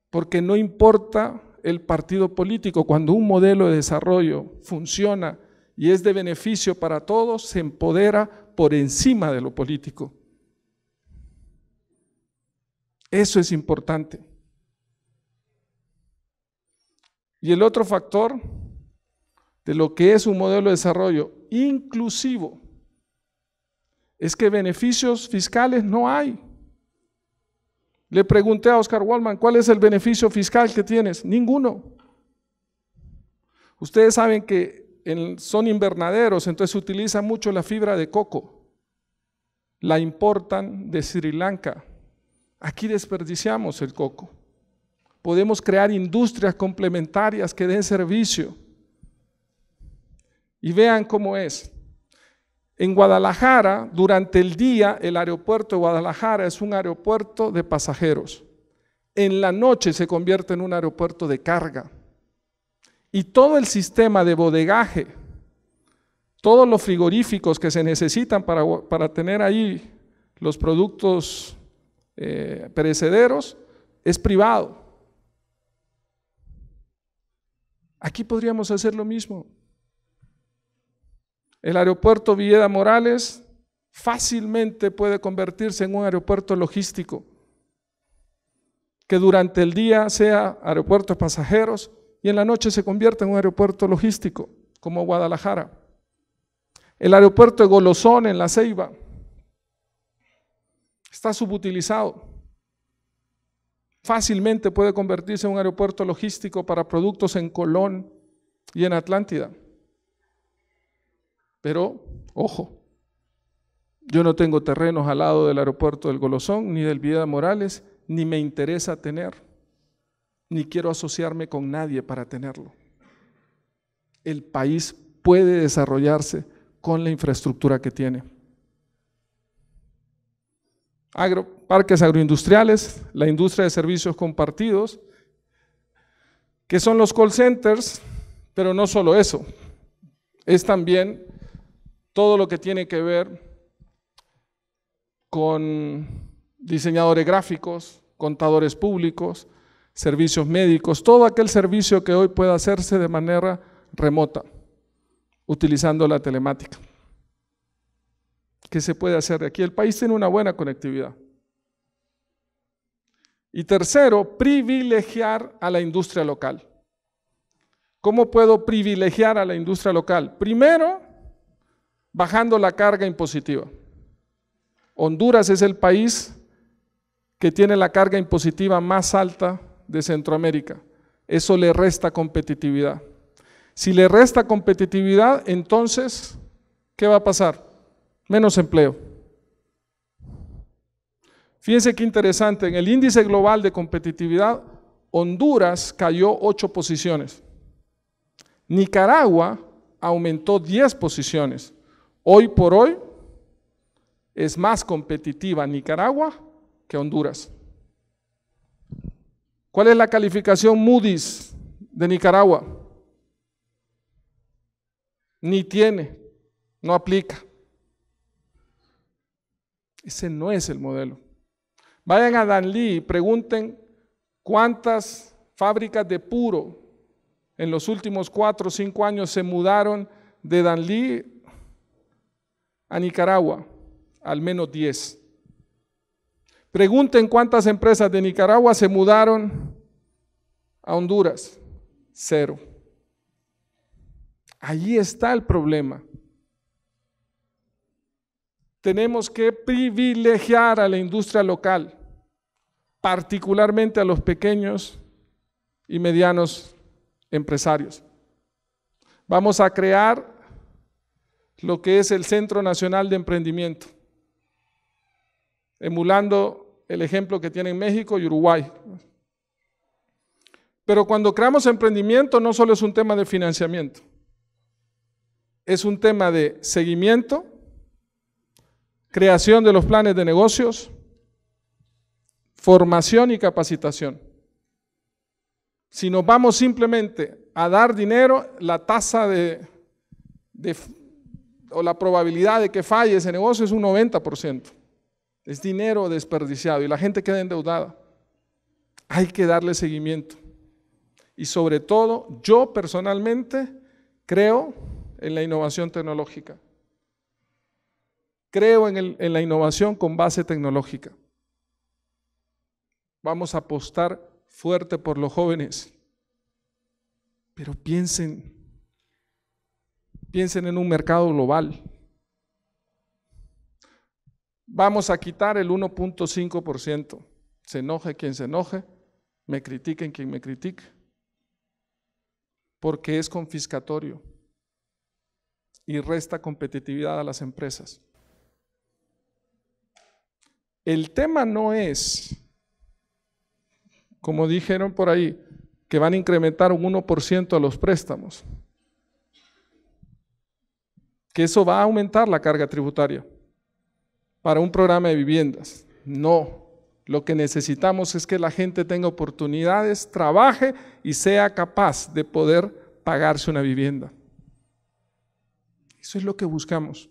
porque no importa el partido político, cuando un modelo de desarrollo funciona y es de beneficio para todos, se empodera por encima de lo político. Eso es importante. Y el otro factor de lo que es un modelo de desarrollo inclusivo es que beneficios fiscales no hay. Le pregunté a Oscar Waldman, ¿cuál es el beneficio fiscal que tienes? Ninguno. Ustedes saben que son invernaderos, entonces se utiliza mucho la fibra de coco. La importan de Sri Lanka. Aquí desperdiciamos el coco. Podemos crear industrias complementarias que den servicio. Y vean cómo es. En Guadalajara, durante el día, el aeropuerto de Guadalajara es un aeropuerto de pasajeros. En la noche se convierte en un aeropuerto de carga. Y todo el sistema de bodegaje, todos los frigoríficos que se necesitan para tener ahí los productos perecederos, es privado. Aquí podríamos hacer lo mismo. El aeropuerto Villeda Morales fácilmente puede convertirse en un aeropuerto logístico, que durante el día sea aeropuerto de pasajeros y en la noche se convierta en un aeropuerto logístico, como Guadalajara. El aeropuerto de Golosón en La Ceiba está subutilizado. Fácilmente puede convertirse en un aeropuerto logístico para productos en Colón y en Atlántida. Pero, ojo, yo no tengo terrenos al lado del aeropuerto del Golosón, ni del Villeda Morales, ni me interesa tener, ni quiero asociarme con nadie para tenerlo. El país puede desarrollarse con la infraestructura que tiene. Parques agroindustriales, la industria de servicios compartidos, que son los call centers, pero no solo eso, es también todo lo que tiene que ver con diseñadores gráficos, contadores públicos, servicios médicos, todo aquel servicio que hoy pueda hacerse de manera remota, utilizando la telemática. ¿Qué se puede hacer de aquí? El país tiene una buena conectividad. Y tercero, privilegiar a la industria local. ¿Cómo puedo privilegiar a la industria local? Primero, bajando la carga impositiva. Honduras es el país que tiene la carga impositiva más alta de Centroamérica. Eso le resta competitividad. Si le resta competitividad, entonces, ¿qué va a pasar? Menos empleo. Fíjense qué interesante, en el índice global de competitividad, Honduras cayó 8 posiciones. Nicaragua aumentó 10 posiciones. Hoy por hoy es más competitiva Nicaragua que Honduras. ¿Cuál es la calificación Moody's de Nicaragua? Ni tiene, no aplica. Ese no es el modelo. Vayan a Danlí y pregunten cuántas fábricas de puro en los últimos 4 o 5 años se mudaron de Danlí a Nicaragua. Al menos 10. Pregunten cuántas empresas de Nicaragua se mudaron a Honduras. 0. Allí está el problema. Tenemos que privilegiar a la industria local, particularmente a los pequeños y medianos empresarios. Vamos a crear lo que es el Centro Nacional de Emprendimiento, emulando el ejemplo que tienen México y Uruguay. Pero cuando creamos emprendimiento no solo es un tema de financiamiento, es un tema de seguimiento, creación de los planes de negocios, formación y capacitación. Si nos vamos simplemente a dar dinero, la tasa o la probabilidad de que falle ese negocio es un 90%. Es dinero desperdiciado y la gente queda endeudada. Hay que darle seguimiento. Y sobre todo, yo personalmente creo en la innovación tecnológica. Creo en la innovación con base tecnológica. Vamos a apostar fuerte por los jóvenes. Pero piensen en un mercado global. Vamos a quitar el 1.5%. Se enoje quien se enoje, me critiquen quien me critique, porque es confiscatorio y resta competitividad a las empresas. El tema no es, como dijeron por ahí, que van a incrementar un 1% a los préstamos, que eso va a aumentar la carga tributaria para un programa de viviendas. No, lo que necesitamos es que la gente tenga oportunidades, trabaje y sea capaz de poder pagarse una vivienda. Eso es lo que buscamos.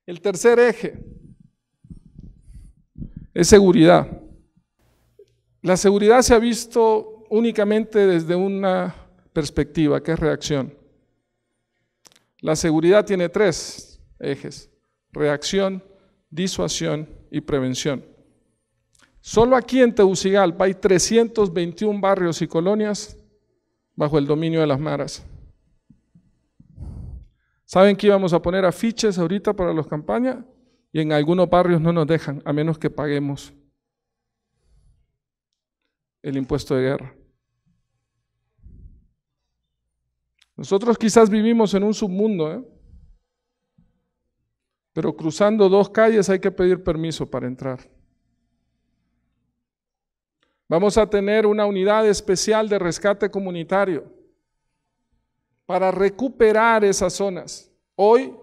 El tercer eje es seguridad. La seguridad se ha visto únicamente desde una perspectiva, que es reacción. La seguridad tiene 3 ejes: reacción, disuasión y prevención. Solo aquí en Tegucigalpa hay 321 barrios y colonias bajo el dominio de las maras. ¿Saben que íbamos a poner afiches ahorita para las campañas? Y en algunos barrios no nos dejan, a menos que paguemos el impuesto de guerra. Nosotros quizás vivimos en un submundo, pero cruzando 2 calles hay que pedir permiso para entrar. Vamos a tener una unidad especial de rescate comunitario para recuperar esas zonas, hoy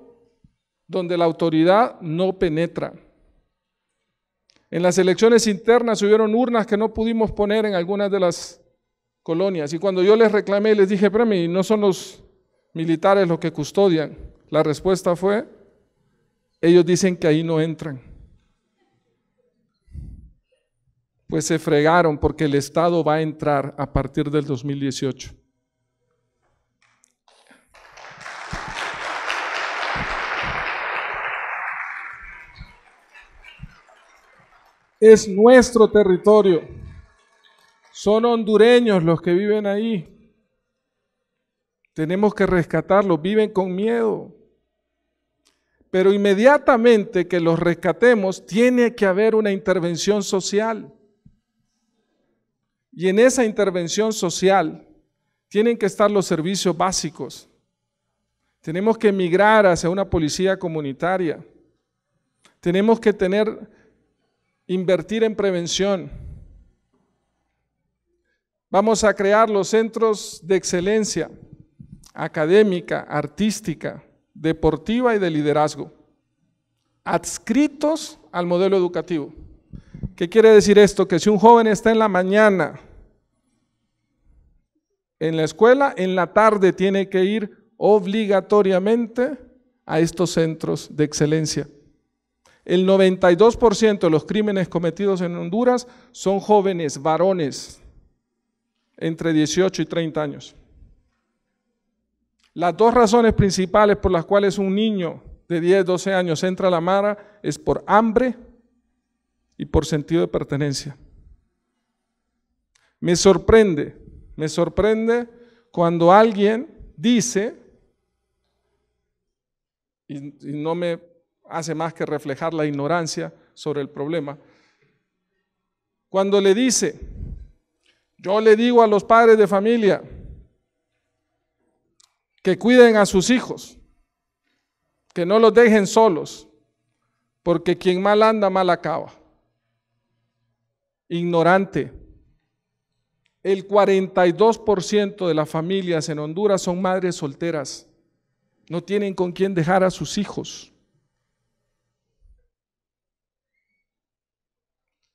donde la autoridad no penetra. En las elecciones internas hubieron urnas que no pudimos poner en algunas de las colonias, y cuando yo les reclamé, les dije, pero no son los militares los que custodian. La respuesta fue, ellos dicen que ahí no entran. Pues se fregaron, porque el Estado va a entrar a partir del 2018. Es nuestro territorio. Son hondureños los que viven ahí. Tenemos que rescatarlos, viven con miedo. Pero inmediatamente que los rescatemos, tiene que haber una intervención social. Y en esa intervención social Tienen que estar los servicios básicos. Tenemos que migrar hacia una policía comunitaria. Tenemos que invertir en prevención. Vamos a crear los centros de excelencia académica, artística, deportiva y de liderazgo, adscritos al modelo educativo. ¿Qué quiere decir esto? Que si un joven está en la mañana en la escuela, en la tarde tiene que ir obligatoriamente a estos centros de excelencia. El 92% de los crímenes cometidos en Honduras son jóvenes, varones, entre 18 y 30 años. Las dos razones principales por las cuales un niño de 10, 12 años entra a la Mara es por hambre y por sentido de pertenencia. Me sorprende cuando alguien dice, y no me hace más que reflejar la ignorancia sobre el problema, cuando le dice, yo le digo a los padres de familia que cuiden a sus hijos, que no los dejen solos, porque quien mal anda, mal acaba. Ignorante. El 42% de las familias en Honduras son madres solteras. No tienen con quién dejar a sus hijos.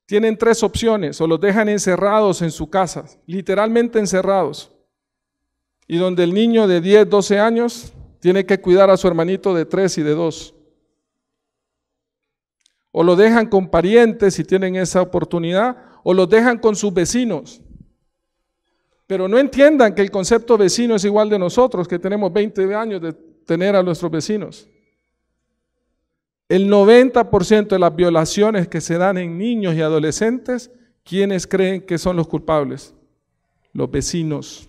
Tienen tres opciones: o los dejan encerrados en su casa, literalmente encerrados, y donde el niño de 10, 12 años tiene que cuidar a su hermanito de 3 y de 2. O lo dejan con parientes si tienen esa oportunidad, o los dejan con sus vecinos. Pero no entiendan que el concepto vecino es igual de nosotros, que tenemos 20 años de tener a nuestros vecinos. El 90% de las violaciones que se dan en niños y adolescentes, ¿quiénes creen que son los culpables? Los vecinos.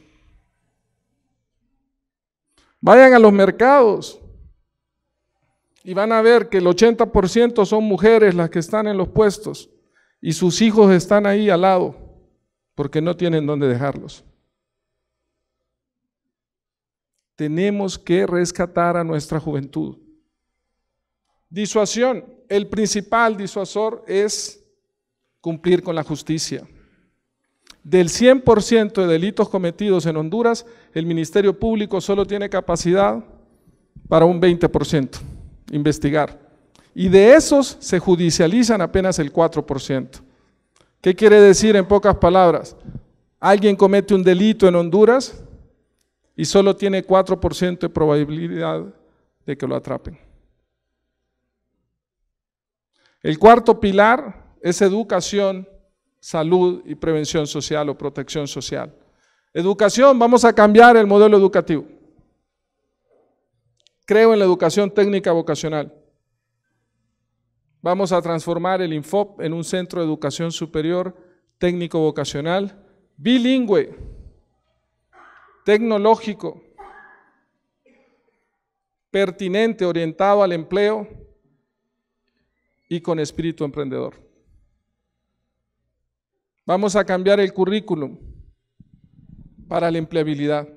Vayan a los mercados y van a ver que el 80% son mujeres las que están en los puestos y sus hijos están ahí al lado porque no tienen dónde dejarlos. Tenemos que rescatar a nuestra juventud. Disuasión. El principal disuasor es cumplir con la justicia. Del 100% de delitos cometidos en Honduras, el Ministerio Público solo tiene capacidad para un 20%, investigar. Y de esos se judicializan apenas el 4%. ¿Qué quiere decir en pocas palabras? Alguien comete un delito en Honduras y solo tiene 4% de probabilidad de que lo atrapen. El cuarto pilar es educación, salud y prevención social o protección social. Educación, vamos a cambiar el modelo educativo. Creo en la educación técnica vocacional. Vamos a transformar el INFOP en un centro de educación superior técnico vocacional, bilingüe, tecnológico, pertinente, orientado al empleo y con espíritu emprendedor. Vamos a cambiar el currículum para la empleabilidad.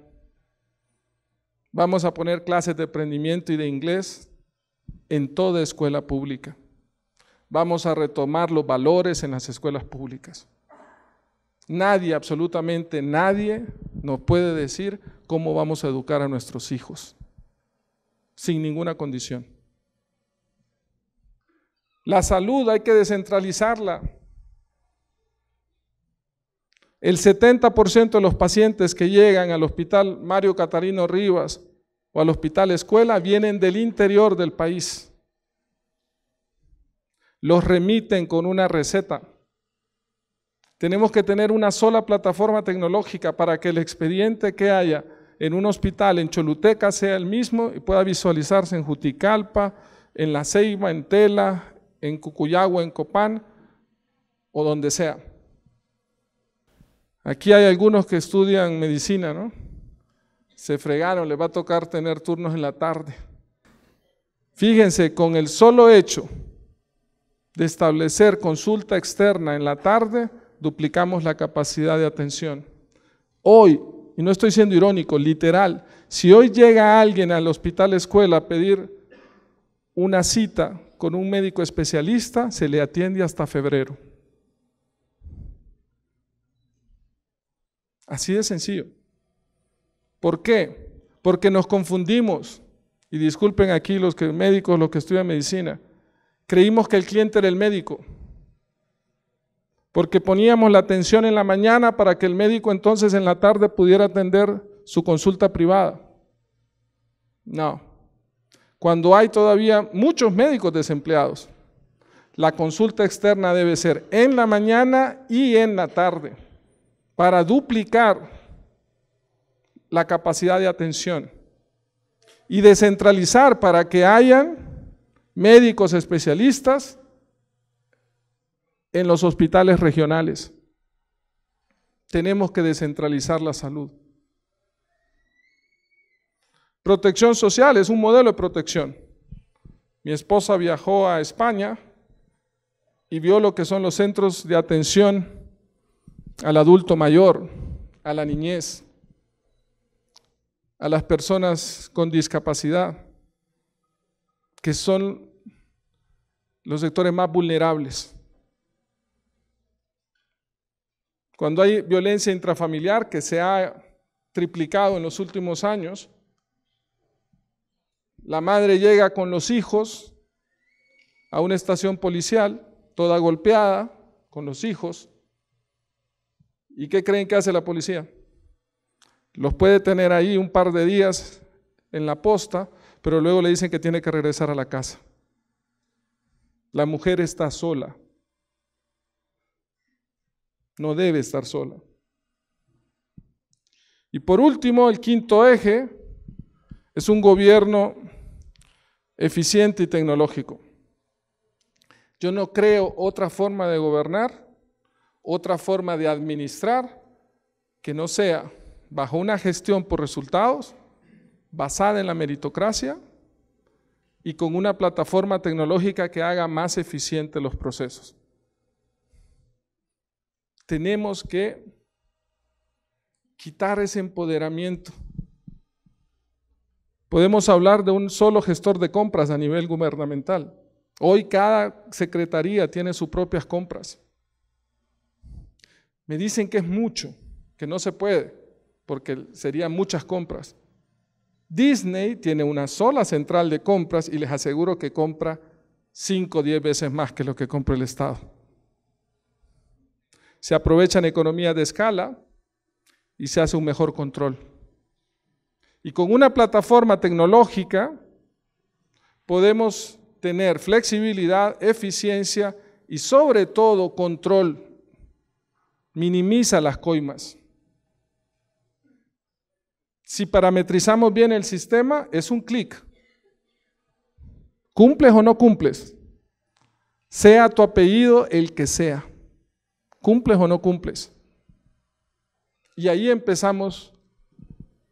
Vamos a poner clases de emprendimiento y de inglés en toda escuela pública. Vamos a retomar los valores en las escuelas públicas. Nadie, absolutamente nadie, nos puede decir cómo vamos a educar a nuestros hijos, sin ninguna condición. La salud hay que descentralizarla. El 70% de los pacientes que llegan al Hospital Mario Catarino Rivas o al Hospital Escuela vienen del interior del país. Los remiten con una receta. Tenemos que tener una sola plataforma tecnológica para que el expediente que haya en un hospital en Choluteca sea el mismo y pueda visualizarse en Juticalpa, en La Ceiba, en Tela, en Cucuyagua, en Copán o donde sea. Aquí hay algunos que estudian medicina, ¿no? Se fregaron, les va a tocar tener turnos en la tarde. Fíjense, con el solo hecho de establecer consulta externa en la tarde, duplicamos la capacidad de atención. Hoy, y no estoy siendo irónico, literal, si hoy llega alguien al hospital escuela a pedir una cita con un médico especialista, se le atiende hasta febrero. Así de sencillo. ¿Por qué? Porque nos confundimos, y disculpen aquí los médicos, los que estudian medicina, creímos que el cliente era el médico, porque poníamos la atención en la mañana para que el médico entonces en la tarde pudiera atender su consulta privada. No. Cuando hay todavía muchos médicos desempleados, la consulta externa debe ser en la mañana y en la tarde, para duplicar la capacidad de atención y descentralizar para que hayan médicos especialistas en los hospitales regionales. Tenemos que descentralizar la salud. Protección social es un modelo de protección. Mi esposa viajó a España y vio lo que son los centros de atención al adulto mayor, a la niñez, a las personas con discapacidad, que son los sectores más vulnerables. Cuando hay violencia intrafamiliar, que se ha triplicado en los últimos años, la madre llega con los hijos a una estación policial, toda golpeada, con los hijos. ¿Y qué creen que hace la policía? Los puede tener ahí un par de días en la posta, pero luego le dicen que tiene que regresar a la casa. La mujer está sola. No debe estar sola. Y por último, el quinto eje es un gobierno eficiente y tecnológico. Yo no creo otra forma de gobernar, otra forma de administrar, que no sea bajo una gestión por resultados, basada en la meritocracia y con una plataforma tecnológica que haga más eficientes los procesos. Tenemos que quitar ese empoderamiento. Podemos hablar de un solo gestor de compras a nivel gubernamental. Hoy cada secretaría tiene sus propias compras. Me dicen que es mucho, que no se puede, porque serían muchas compras. Disney tiene una sola central de compras y les aseguro que compra 5 o 10 veces más que lo que compra el Estado. Se aprovechan economías de escala y se hace un mejor control. Y con una plataforma tecnológica podemos tener flexibilidad, eficiencia y sobre todo control. Minimiza las coimas. Si parametrizamos bien el sistema, es un clic. ¿Cumples o no cumples? Sea tu apellido el que sea. ¿Cumples o no cumples? Y ahí empezamos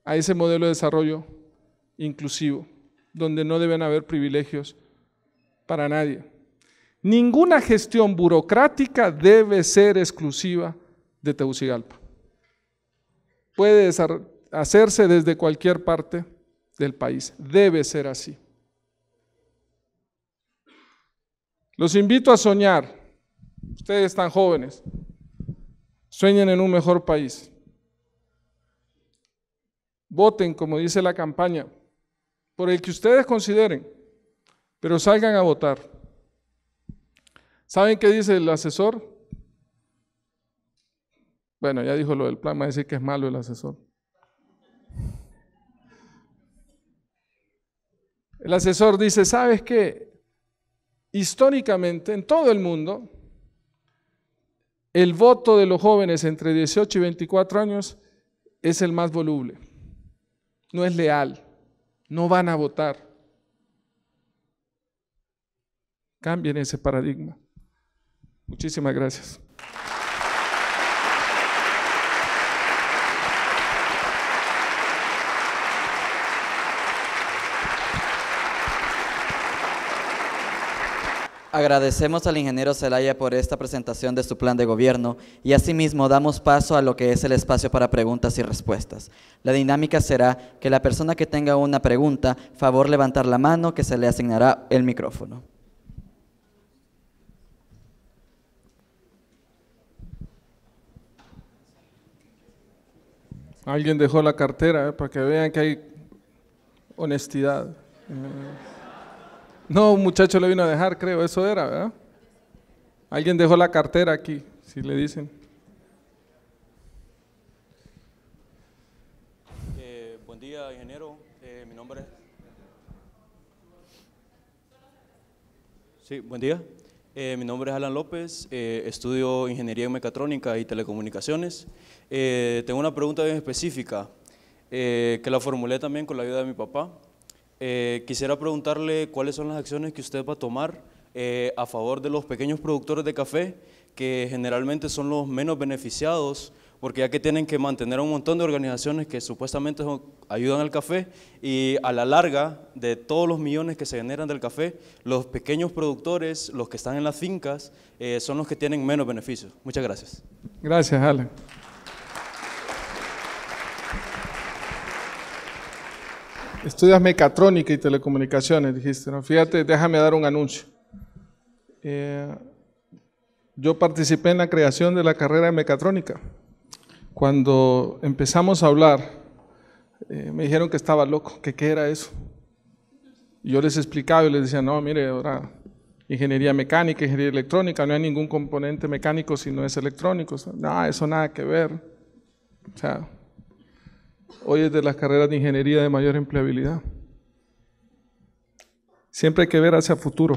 a ese modelo de desarrollo inclusivo, donde no deben haber privilegios para nadie. Ninguna gestión burocrática debe ser exclusiva de Tegucigalpa. Puede hacerse desde cualquier parte del país, debe ser así. Los invito a soñar. Ustedes están jóvenes, sueñen en un mejor país. Voten, como dice la campaña, por el que ustedes consideren, pero salgan a votar. ¿Saben qué dice el asesor? Bueno, ya dijo lo del plan, me va a decir que es malo el asesor. El asesor dice, ¿sabes qué? Históricamente, en todo el mundo, el voto de los jóvenes entre 18 y 24 años es el más voluble. No es leal, no van a votar. Cambien ese paradigma. Muchísimas gracias. Agradecemos al ingeniero Zelaya por esta presentación de su plan de gobierno y asimismo damos paso a lo que es el espacio para preguntas y respuestas. La dinámica será que la persona que tenga una pregunta, favor levantar la mano que se le asignará el micrófono. Alguien dejó la cartera, para que vean que hay honestidad. No, un muchacho le vino a dejar, creo, eso era, ¿verdad? Alguien dejó la cartera aquí, si le dicen. Buen día, ingeniero. Mi nombre es... Sí, buen día. Mi nombre es Alan López, estudio Ingeniería en Mecatrónica y Telecomunicaciones. Tengo una pregunta bien específica, que la formulé también con la ayuda de mi papá. Quisiera preguntarle cuáles son las acciones que usted va a tomar a favor de los pequeños productores de café, que generalmente son los menos beneficiados, porque ya que tienen que mantener a un montón de organizaciones que supuestamente ayudan al café, y a la larga de todos los millones que se generan del café, los pequeños productores, los que están en las fincas, son los que tienen menos beneficios. Muchas gracias. Gracias, Alan. Estudias mecatrónica y telecomunicaciones, dijiste, ¿no? Fíjate, déjame dar un anuncio. Yo participé en la creación de la carrera de mecatrónica. Cuando empezamos a hablar, me dijeron que estaba loco, que qué era eso. Y yo les explicaba y les decía, no, mire, ahora ingeniería mecánica, ingeniería electrónica, no hay ningún componente mecánico si no es electrónico. No, eso nada que ver. O sea, hoy es de las carreras de ingeniería de mayor empleabilidad. Siempre hay que ver hacia futuro.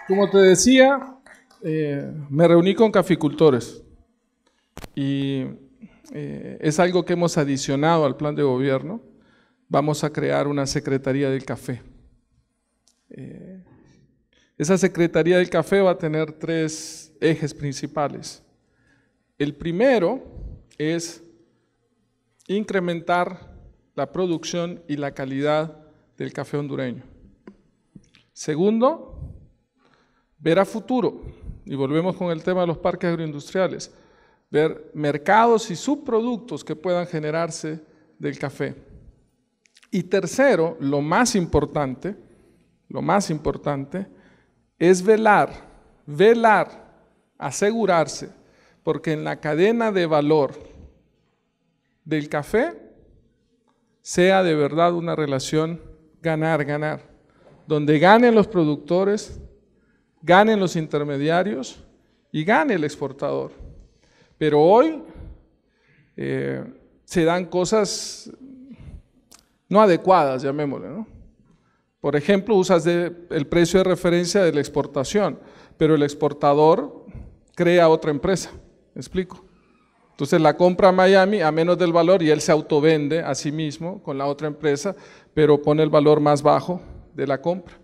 Como te decía, me reuní con caficultores y es algo que hemos adicionado al plan de gobierno. Vamos a crear una Secretaría del Café. Esa Secretaría del Café va a tener 3 ejes principales. El primero es incrementar la producción y la calidad del café hondureño. Segundo, ver a futuro, y volvemos con el tema de los parques agroindustriales, ver mercados y subproductos que puedan generarse del café. Y tercero, lo más importante es velar, asegurarse, porque en la cadena de valor del café sea de verdad una relación ganar-ganar, donde ganen los productores, ganen los intermediarios y gane el exportador. Pero hoy se dan cosas no adecuadas, llamémosle, ¿no? Por ejemplo, usas el precio de referencia de la exportación, pero el exportador crea otra empresa, ¿me explico? Entonces la compra a Miami a menos del valor y él se autovende a sí mismo con la otra empresa, pero pone el valor más bajo de la compra.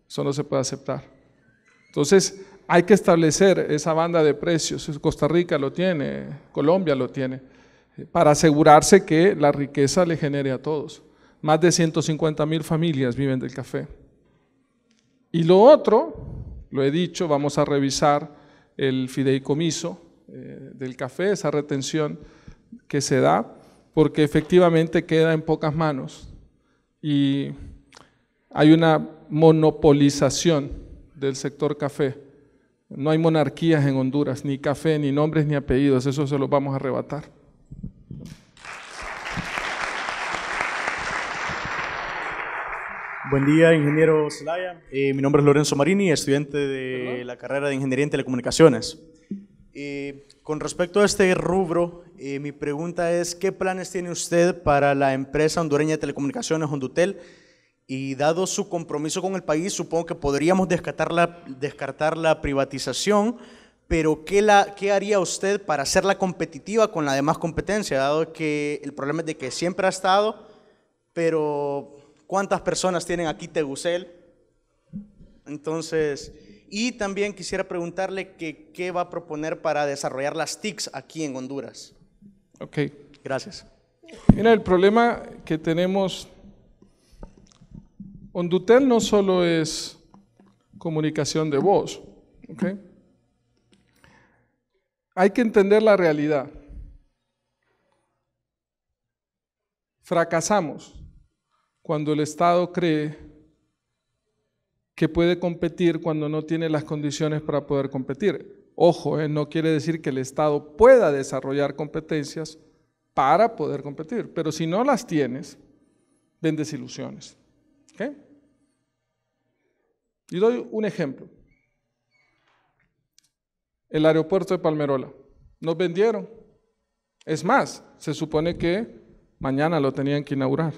Eso no se puede aceptar. Entonces hay que establecer esa banda de precios. Costa Rica lo tiene, Colombia lo tiene, para asegurarse que la riqueza le genere a todos. Más de 150,000 familias viven del café. Y lo otro, lo he dicho, vamos a revisar el fideicomiso del café, esa retención que se da, porque efectivamente queda en pocas manos y hay una monopolización del sector café. No hay monarquías en Honduras, ni café, ni nombres, ni apellidos, eso se los vamos a arrebatar. Buen día, ingeniero Zelaya. Mi nombre es Lorenzo Marini, estudiante de la carrera de Ingeniería en Telecomunicaciones. Con respecto a este rubro, mi pregunta es, ¿qué planes tiene usted para la empresa hondureña de telecomunicaciones, Hondutel? Y dado su compromiso con el país, supongo que podríamos descartar la privatización, pero ¿qué haría usted para hacerla competitiva con la demás competencia? Dado que el problema es de que siempre ha estado, pero ¿cuántas personas tienen aquí Tegucel? Entonces, y también quisiera preguntarle qué va a proponer para desarrollar las TICs aquí en Honduras. Ok. Gracias. Mira, el problema que tenemos Hondutel no solo es comunicación de voz, ¿ok? Hay que entender la realidad. Fracasamos cuando el Estado cree que puede competir cuando no tiene las condiciones para poder competir. Ojo, no quiere decir que el Estado pueda desarrollar competencias para poder competir, pero si no las tienes, ven desilusiones. ¿Ok? Y doy un ejemplo. El aeropuerto de Palmerola. Nos vendieron. Es más, se supone que mañana lo tenían que inaugurar.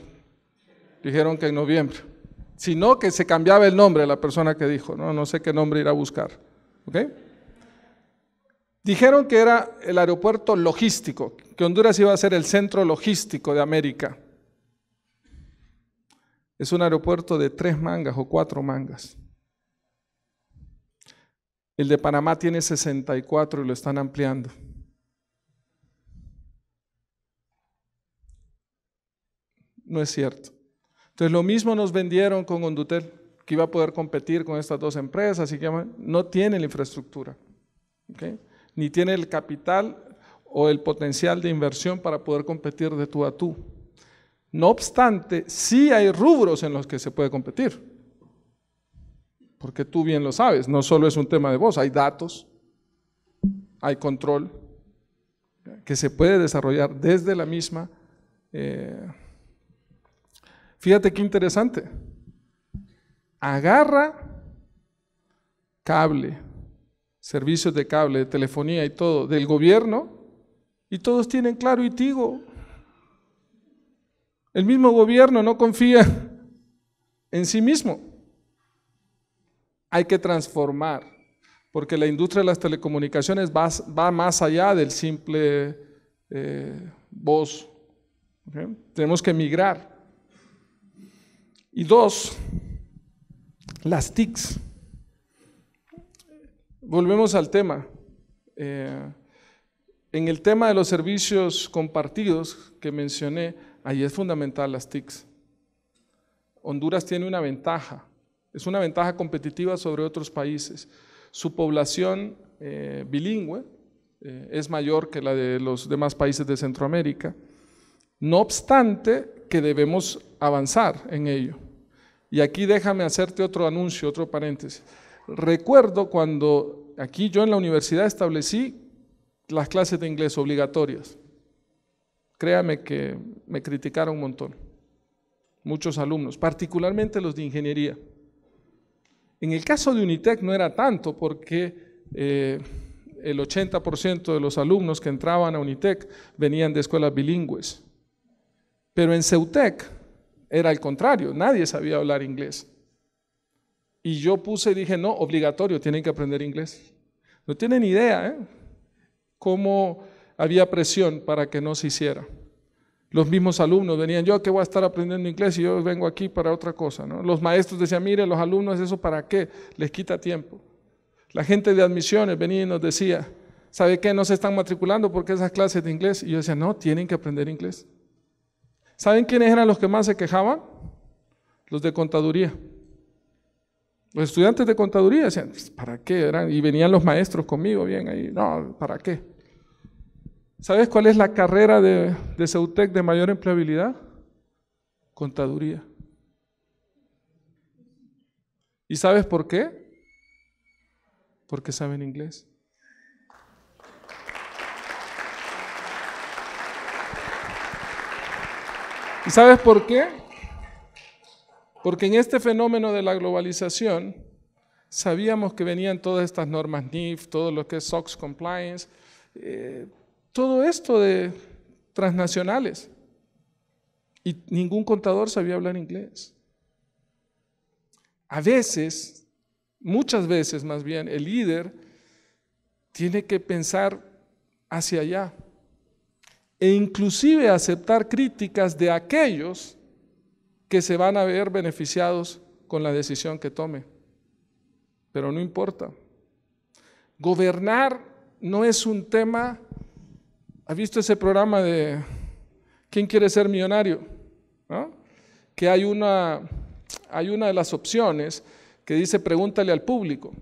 Dijeron que en noviembre. Si no, que se cambiaba el nombre de la persona que dijo. No sé qué nombre ir a buscar. ¿Ok? Dijeron que era el aeropuerto logístico, que Honduras iba a ser el centro logístico de América. Es un aeropuerto de 3 mangas o 4 mangas. El de Panamá tiene 64 y lo están ampliando. No es cierto. Entonces lo mismo nos vendieron con Hondutel, que iba a poder competir con estas 2 empresas y que no tiene la infraestructura, ¿okay? Ni tiene el capital o el potencial de inversión para poder competir de tú a tú. No obstante, sí hay rubros en los que se puede competir, porque tú bien lo sabes, no solo es un tema de voz, hay datos, hay control, que se puede desarrollar desde la misma. Fíjate qué interesante, agarra cable, servicios de cable, de telefonía y todo, del gobierno, y todos tienen Claro y Tigo. El mismo gobierno no confía en sí mismo. Hay que transformar, porque la industria de las telecomunicaciones va más allá del simple voz. ¿Okay? Tenemos que migrar. Y 2, las TICs. Volvemos al tema. En el tema de los servicios compartidos que mencioné, ahí es fundamental las TICs. Honduras tiene una ventaja, es una ventaja competitiva sobre otros países. Su población bilingüe es mayor que la de los demás países de Centroamérica. No obstante, que debemos avanzar en ello. Y aquí déjame hacerte otro anuncio, otro paréntesis. Recuerdo cuando aquí yo en la universidad establecí las clases de inglés obligatorias. Créame que me criticaron un montón, muchos alumnos, particularmente los de ingeniería. En el caso de Unitec no era tanto porque el 80% de los alumnos que entraban a Unitec venían de escuelas bilingües. Pero en Ceutec era el contrario, nadie sabía hablar inglés. Y yo dije, no, obligatorio, tienen que aprender inglés. No tienen idea, cómo había presión para que no se hiciera. Los mismos alumnos venían, yo que voy a estar aprendiendo inglés y yo vengo aquí para otra cosa, ¿no? Los maestros decían, mire, los alumnos, ¿eso para qué? Les quita tiempo. La gente de admisiones venía y nos decía, ¿sabe qué? No se están matriculando porque esas clases de inglés. Y yo decía, no, tienen que aprender inglés. ¿Saben quiénes eran los que más se quejaban? Los de contaduría. Los estudiantes de contaduría decían, ¿para qué? Y venían los maestros conmigo, bien ahí, no, ¿para qué? ¿Sabes cuál es la carrera de Ceutec de mayor empleabilidad? Contaduría. ¿Y sabes por qué? Porque saben inglés. ¿Y sabes por qué? Porque en este fenómeno de la globalización sabíamos que venían todas estas normas NIF, todo lo que es SOX Compliance, todo esto de transnacionales. Y ningún contador sabía hablar inglés. A veces, muchas veces más bien, el líder tiene que pensar hacia allá e inclusive aceptar críticas de aquellos que se van a ver beneficiados con la decisión que tome. Pero no importa. Gobernar no es un tema. ¿Has visto ese programa de ¿Quién quiere ser millonario? ¿No? Que hay una hay una de las opciones que dice pregúntale al público.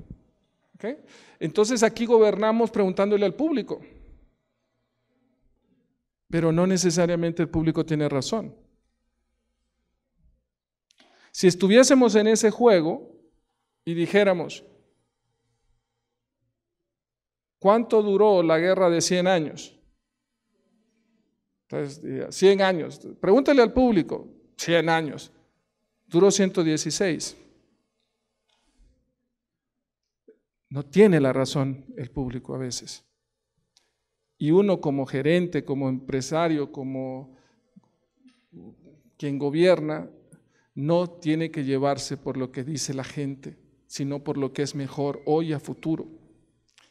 ¿Okay? Entonces aquí gobernamos preguntándole al público. Pero no necesariamente el público tiene razón. Si estuviésemos en ese juego y dijéramos, ¿cuánto duró la guerra de 100 años? Entonces, 100 años. Pregúntale al público, 100 años. Duró 116. No tiene la razón el público a veces. Y uno como gerente, como empresario, como quien gobierna, no tiene que llevarse por lo que dice la gente, sino por lo que es mejor hoy a futuro.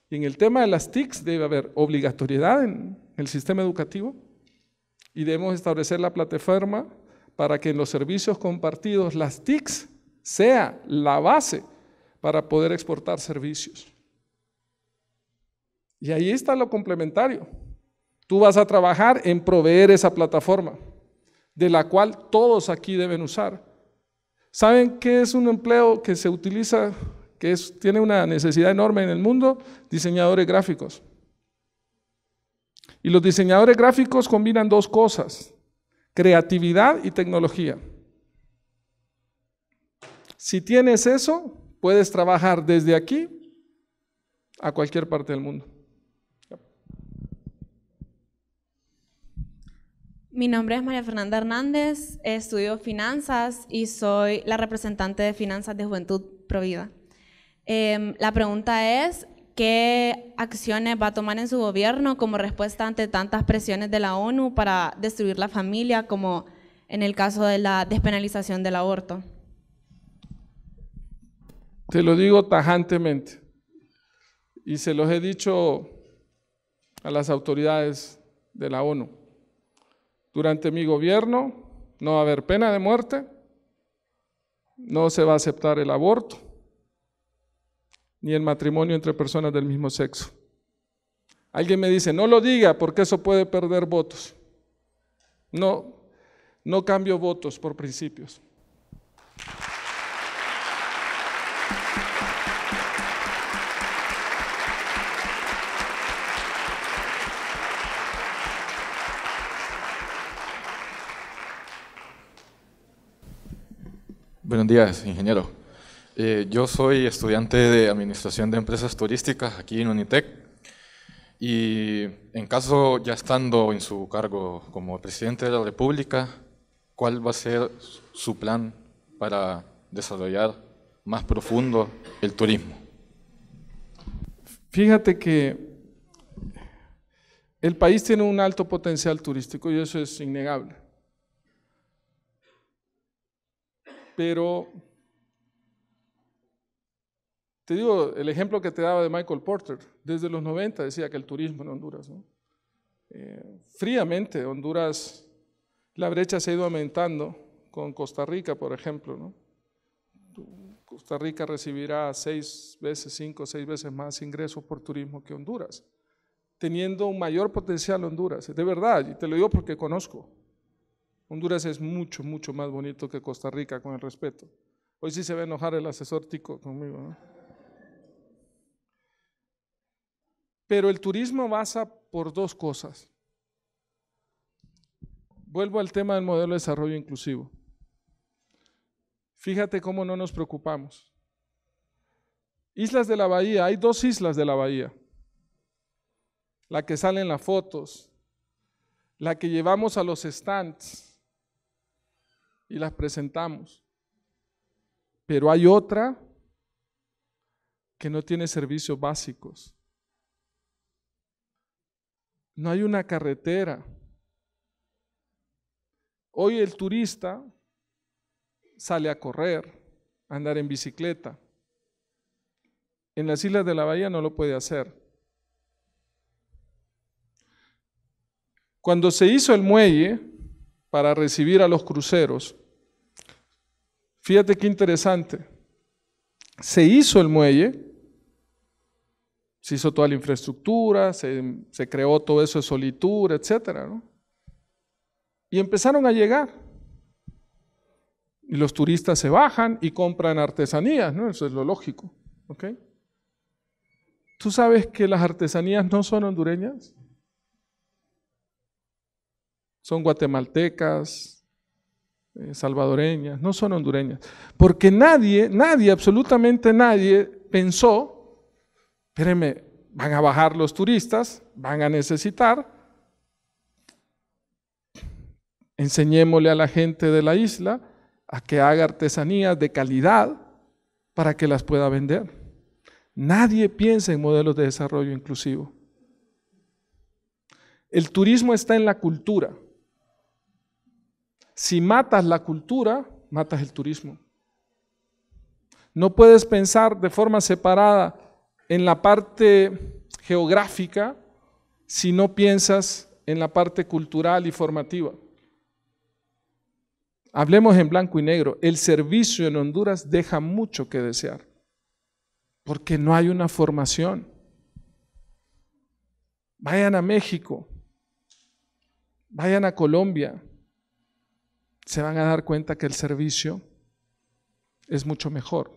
Y en el tema de las TICs debe haber obligatoriedad en el sistema educativo y debemos establecer la plataforma para que en los servicios compartidos las TICs sea la base para poder exportar servicios. Y ahí está lo complementario. Tú vas a trabajar en proveer esa plataforma, de la cual todos aquí deben usar. ¿Saben qué es un empleo que se utiliza, tiene una necesidad enorme en el mundo? Diseñadores gráficos. Y los diseñadores gráficos combinan dos cosas, creatividad y tecnología. Si tienes eso, puedes trabajar desde aquí a cualquier parte del mundo. Mi nombre es María Fernanda Hernández, estudio finanzas y soy la representante de finanzas de Juventud Provida. La pregunta es, ¿qué acciones va a tomar en su gobierno como respuesta ante tantas presiones de la ONU para destruir la familia, como en el caso de la despenalización del aborto? Te lo digo tajantemente y se los he dicho a las autoridades de la ONU. Durante mi gobierno no va a haber pena de muerte, no se va a aceptar el aborto, ni el matrimonio entre personas del mismo sexo. Alguien me dice, no lo diga porque eso puede perder votos. No cambio votos por principios. Buenos días, ingeniero. Yo soy estudiante de Administración de Empresas Turísticas aquí en Unitec y en caso ya estando en su cargo como presidente de la República, ¿cuál va a ser su plan para desarrollar más profundo el turismo? Fíjate que el país tiene un alto potencial turístico y eso es innegable. Pero, te digo, el ejemplo que te daba de Michael Porter, desde los 90 decía que el turismo en Honduras, ¿no? Fríamente, Honduras, la brecha se ha ido aumentando con Costa Rica, por ejemplo, ¿no? Costa Rica recibirá 5 o 6 veces más ingresos por turismo que Honduras, teniendo un mayor potencial Honduras, de verdad, y te lo digo porque conozco. Honduras es mucho, mucho más bonito que Costa Rica, con el respeto. Hoy sí se va a enojar el asesor Tico conmigo, ¿no? Pero el turismo pasa por dos cosas. Vuelvo al tema del modelo de desarrollo inclusivo. Fíjate cómo no nos preocupamos. Islas de la Bahía, hay 2 islas de la Bahía. La que sale en las fotos, la que llevamos a los stands y las presentamos. Pero hay otra que no tiene servicios básicos. No hay una carretera. Hoy el turista sale a correr, a andar en bicicleta. En las islas de la Bahía no lo puede hacer. Cuando se hizo el muelle para recibir a los cruceros, fíjate qué interesante, se hizo el muelle, se hizo toda la infraestructura, se creó todo eso de Solitur, etcétera, ¿no? Y empezaron a llegar. Y los turistas se bajan y compran artesanías, ¿no? Eso es lo lógico, ¿ok? ¿Tú sabes que las artesanías no son hondureñas? Son guatemaltecas, salvadoreñas, no son hondureñas. Porque nadie, absolutamente nadie pensó, espérenme, van a bajar los turistas, van a necesitar, enseñémosle a la gente de la isla a que haga artesanías de calidad para que las pueda vender. Nadie piensa en modelos de desarrollo inclusivo. El turismo está en la cultura. Si matas la cultura, matas el turismo. No puedes pensar de forma separada en la parte geográfica si no piensas en la parte cultural y formativa. Hablemos en blanco y negro. El servicio en Honduras deja mucho que desear, porque no hay una formación. Vayan a México, vayan a Colombia, se van a dar cuenta que el servicio es mucho mejor.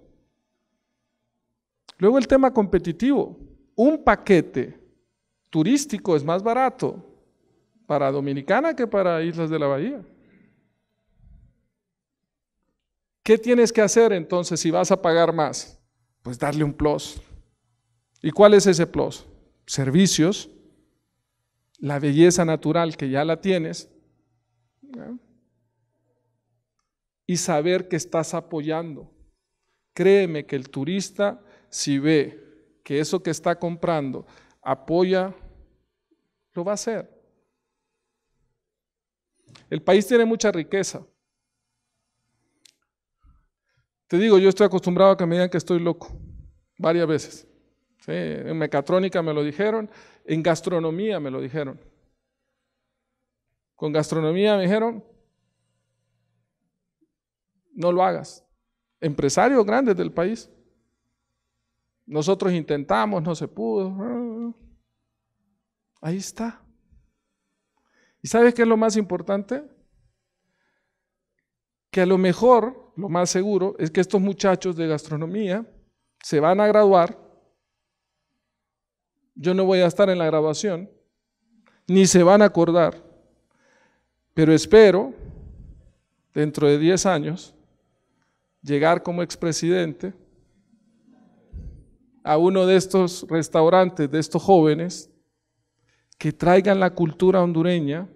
Luego el tema competitivo. Un paquete turístico es más barato para Dominicana que para Islas de la Bahía. ¿Qué tienes que hacer entonces si vas a pagar más? Pues darle un plus. ¿Y cuál es ese plus? Servicios, la belleza natural que ya la tienes, ¿no? Y saber que estás apoyando. Créeme que el turista, si ve que eso que está comprando apoya, lo va a hacer. El país tiene mucha riqueza. Te digo, yo estoy acostumbrado a que me digan que estoy loco, varias veces. ¿Sí? En mecatrónica me lo dijeron, en gastronomía me lo dijeron. Con gastronomía me dijeron, no lo hagas. Empresarios grandes del país. Nosotros intentamos, no se pudo. Ahí está. ¿Y sabes qué es lo más importante? Que a lo mejor, lo más seguro, es que estos muchachos de gastronomía se van a graduar. Yo no voy a estar en la graduación, ni se van a acordar, pero espero, dentro de 10 años, llegar como expresidente a uno de estos restaurantes, de estos jóvenes, que traigan la cultura hondureña,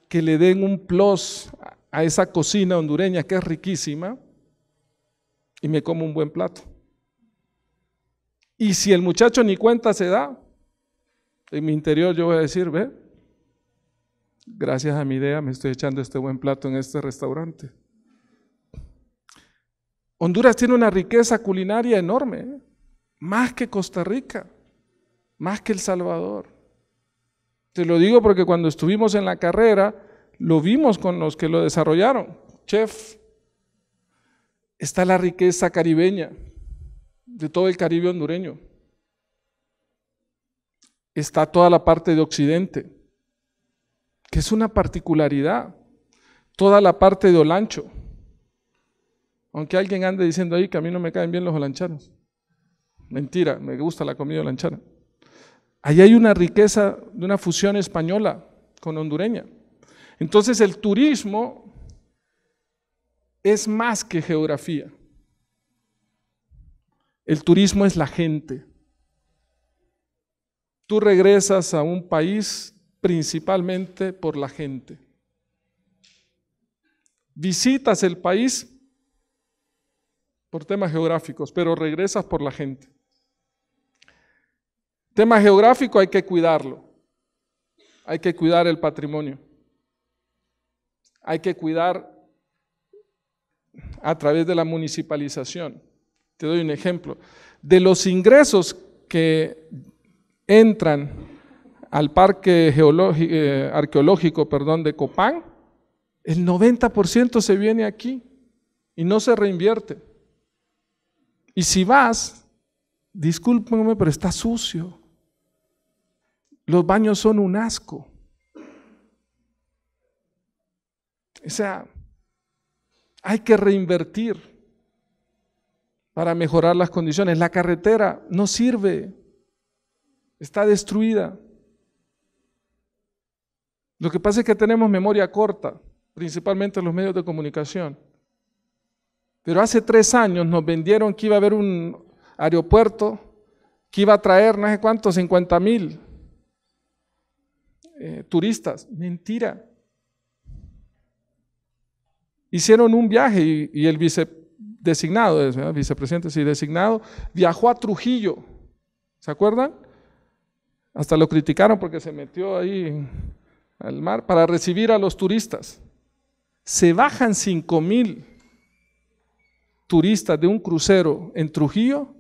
que le den un plus a esa cocina hondureña que es riquísima, y me como un buen plato. Y si el muchacho ni cuenta se da, en mi interior yo voy a decir, ve, gracias a mi idea me estoy echando este buen plato en este restaurante. Honduras tiene una riqueza culinaria enorme, ¿eh? Más que Costa Rica, más que El Salvador. Te lo digo porque cuando estuvimos en la carrera, lo vimos con los que lo desarrollaron. Chef, está la riqueza caribeña de todo el Caribe hondureño. Está toda la parte de Occidente, que es una particularidad. Toda la parte de Olancho. Aunque alguien ande diciendo ahí que a mí no me caen bien los olanchanos. Mentira, me gusta la comida olanchana. Ahí hay una riqueza de una fusión española con hondureña. Entonces el turismo es más que geografía. El turismo es la gente. Tú regresas a un país principalmente por la gente. Visitas el país por temas geográficos, pero regresas por la gente. Tema geográfico hay que cuidarlo. Hay que cuidar el patrimonio. Hay que cuidar a través de la municipalización. Te doy un ejemplo. De los ingresos que entran al parque arqueológico de Copán, el 90% se viene aquí y no se reinvierte. Y si vas, discúlpenme, pero está sucio. Los baños son un asco. O sea, Hay que reinvertir para mejorar las condiciones. La carretera no sirve, está destruida. Lo que pasa es que tenemos memoria corta, principalmente en los medios de comunicación. Pero hace 3 años nos vendieron que iba a haber un aeropuerto que iba a traer no sé cuántos, 50,000 turistas. Mentira. Hicieron un viaje y el vicepresidente designado, viajó a Trujillo. ¿Se acuerdan? Hasta lo criticaron porque se metió ahí al mar para recibir a los turistas. Se bajan 5,000 turistas de un crucero en Trujillo,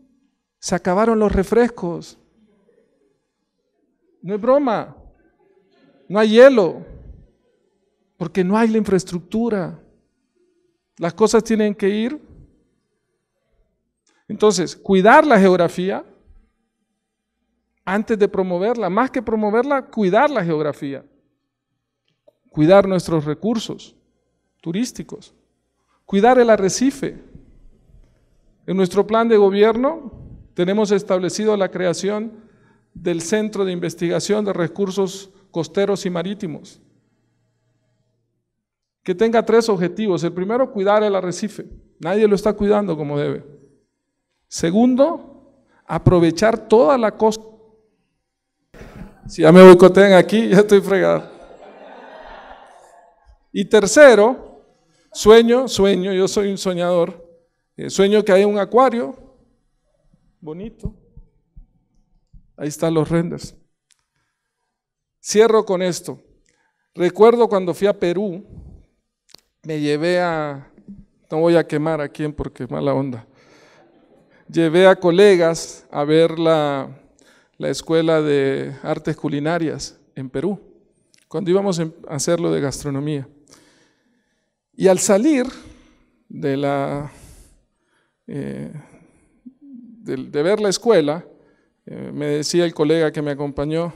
se acabaron los refrescos. No es broma, no hay hielo, porque no hay la infraestructura. Las cosas tienen que ir. Entonces, cuidar la geografía antes de promoverla, más que promoverla, cuidar la geografía, cuidar nuestros recursos turísticos, cuidar el arrecife. En nuestro plan de gobierno tenemos establecido la creación del Centro de Investigación de Recursos Costeros y Marítimos, que tenga 3 objetivos. El primero, cuidar el arrecife. Nadie lo está cuidando como debe. Segundo, aprovechar toda la costa. Si ya me boicotean aquí, ya estoy fregado. Y tercero, sueño, yo soy un soñador, sueño que haya un acuario bonito. Ahí están los renders. Cierro con esto. Recuerdo cuando fui a Perú, me llevé no voy a quemar a quién porque es mala onda, llevé a colegas a ver la Escuela de Artes Culinarias en Perú, cuando íbamos a hacer lo de gastronomía. Y al salir de ver la escuela, me decía el colega que me acompañó,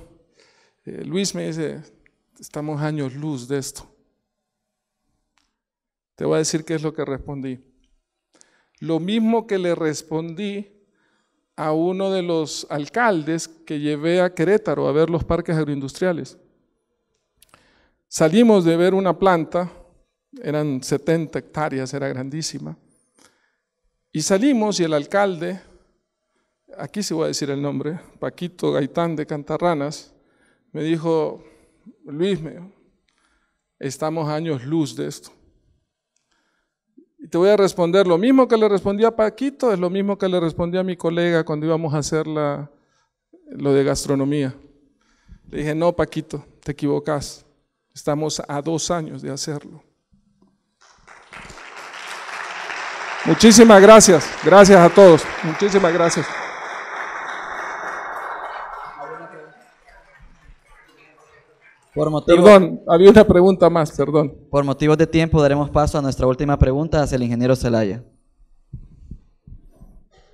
Luis, me dice, estamos años luz de esto. Te voy a decir qué es lo que respondí. Lo mismo que le respondí a uno de los alcaldes que llevé a Querétaro a ver los parques agroindustriales. Salimos de ver una planta, eran 70 hectáreas, era grandísima, y salimos y el alcalde, aquí sí voy a decir el nombre, Paquito Gaitán de Cantarranas, me dijo, Luis, estamos años luz de esto. Y te voy a responder lo mismo que le respondí a Paquito, es lo mismo que le respondí a mi colega cuando íbamos a hacer lo de gastronomía. Le dije, no, Paquito, te equivocas, estamos a 2 años de hacerlo. Muchísimas gracias, gracias a todos, muchísimas gracias. Perdón, había una pregunta más, perdón. Por motivos de tiempo daremos paso a nuestra última pregunta hacia el ingeniero Zelaya.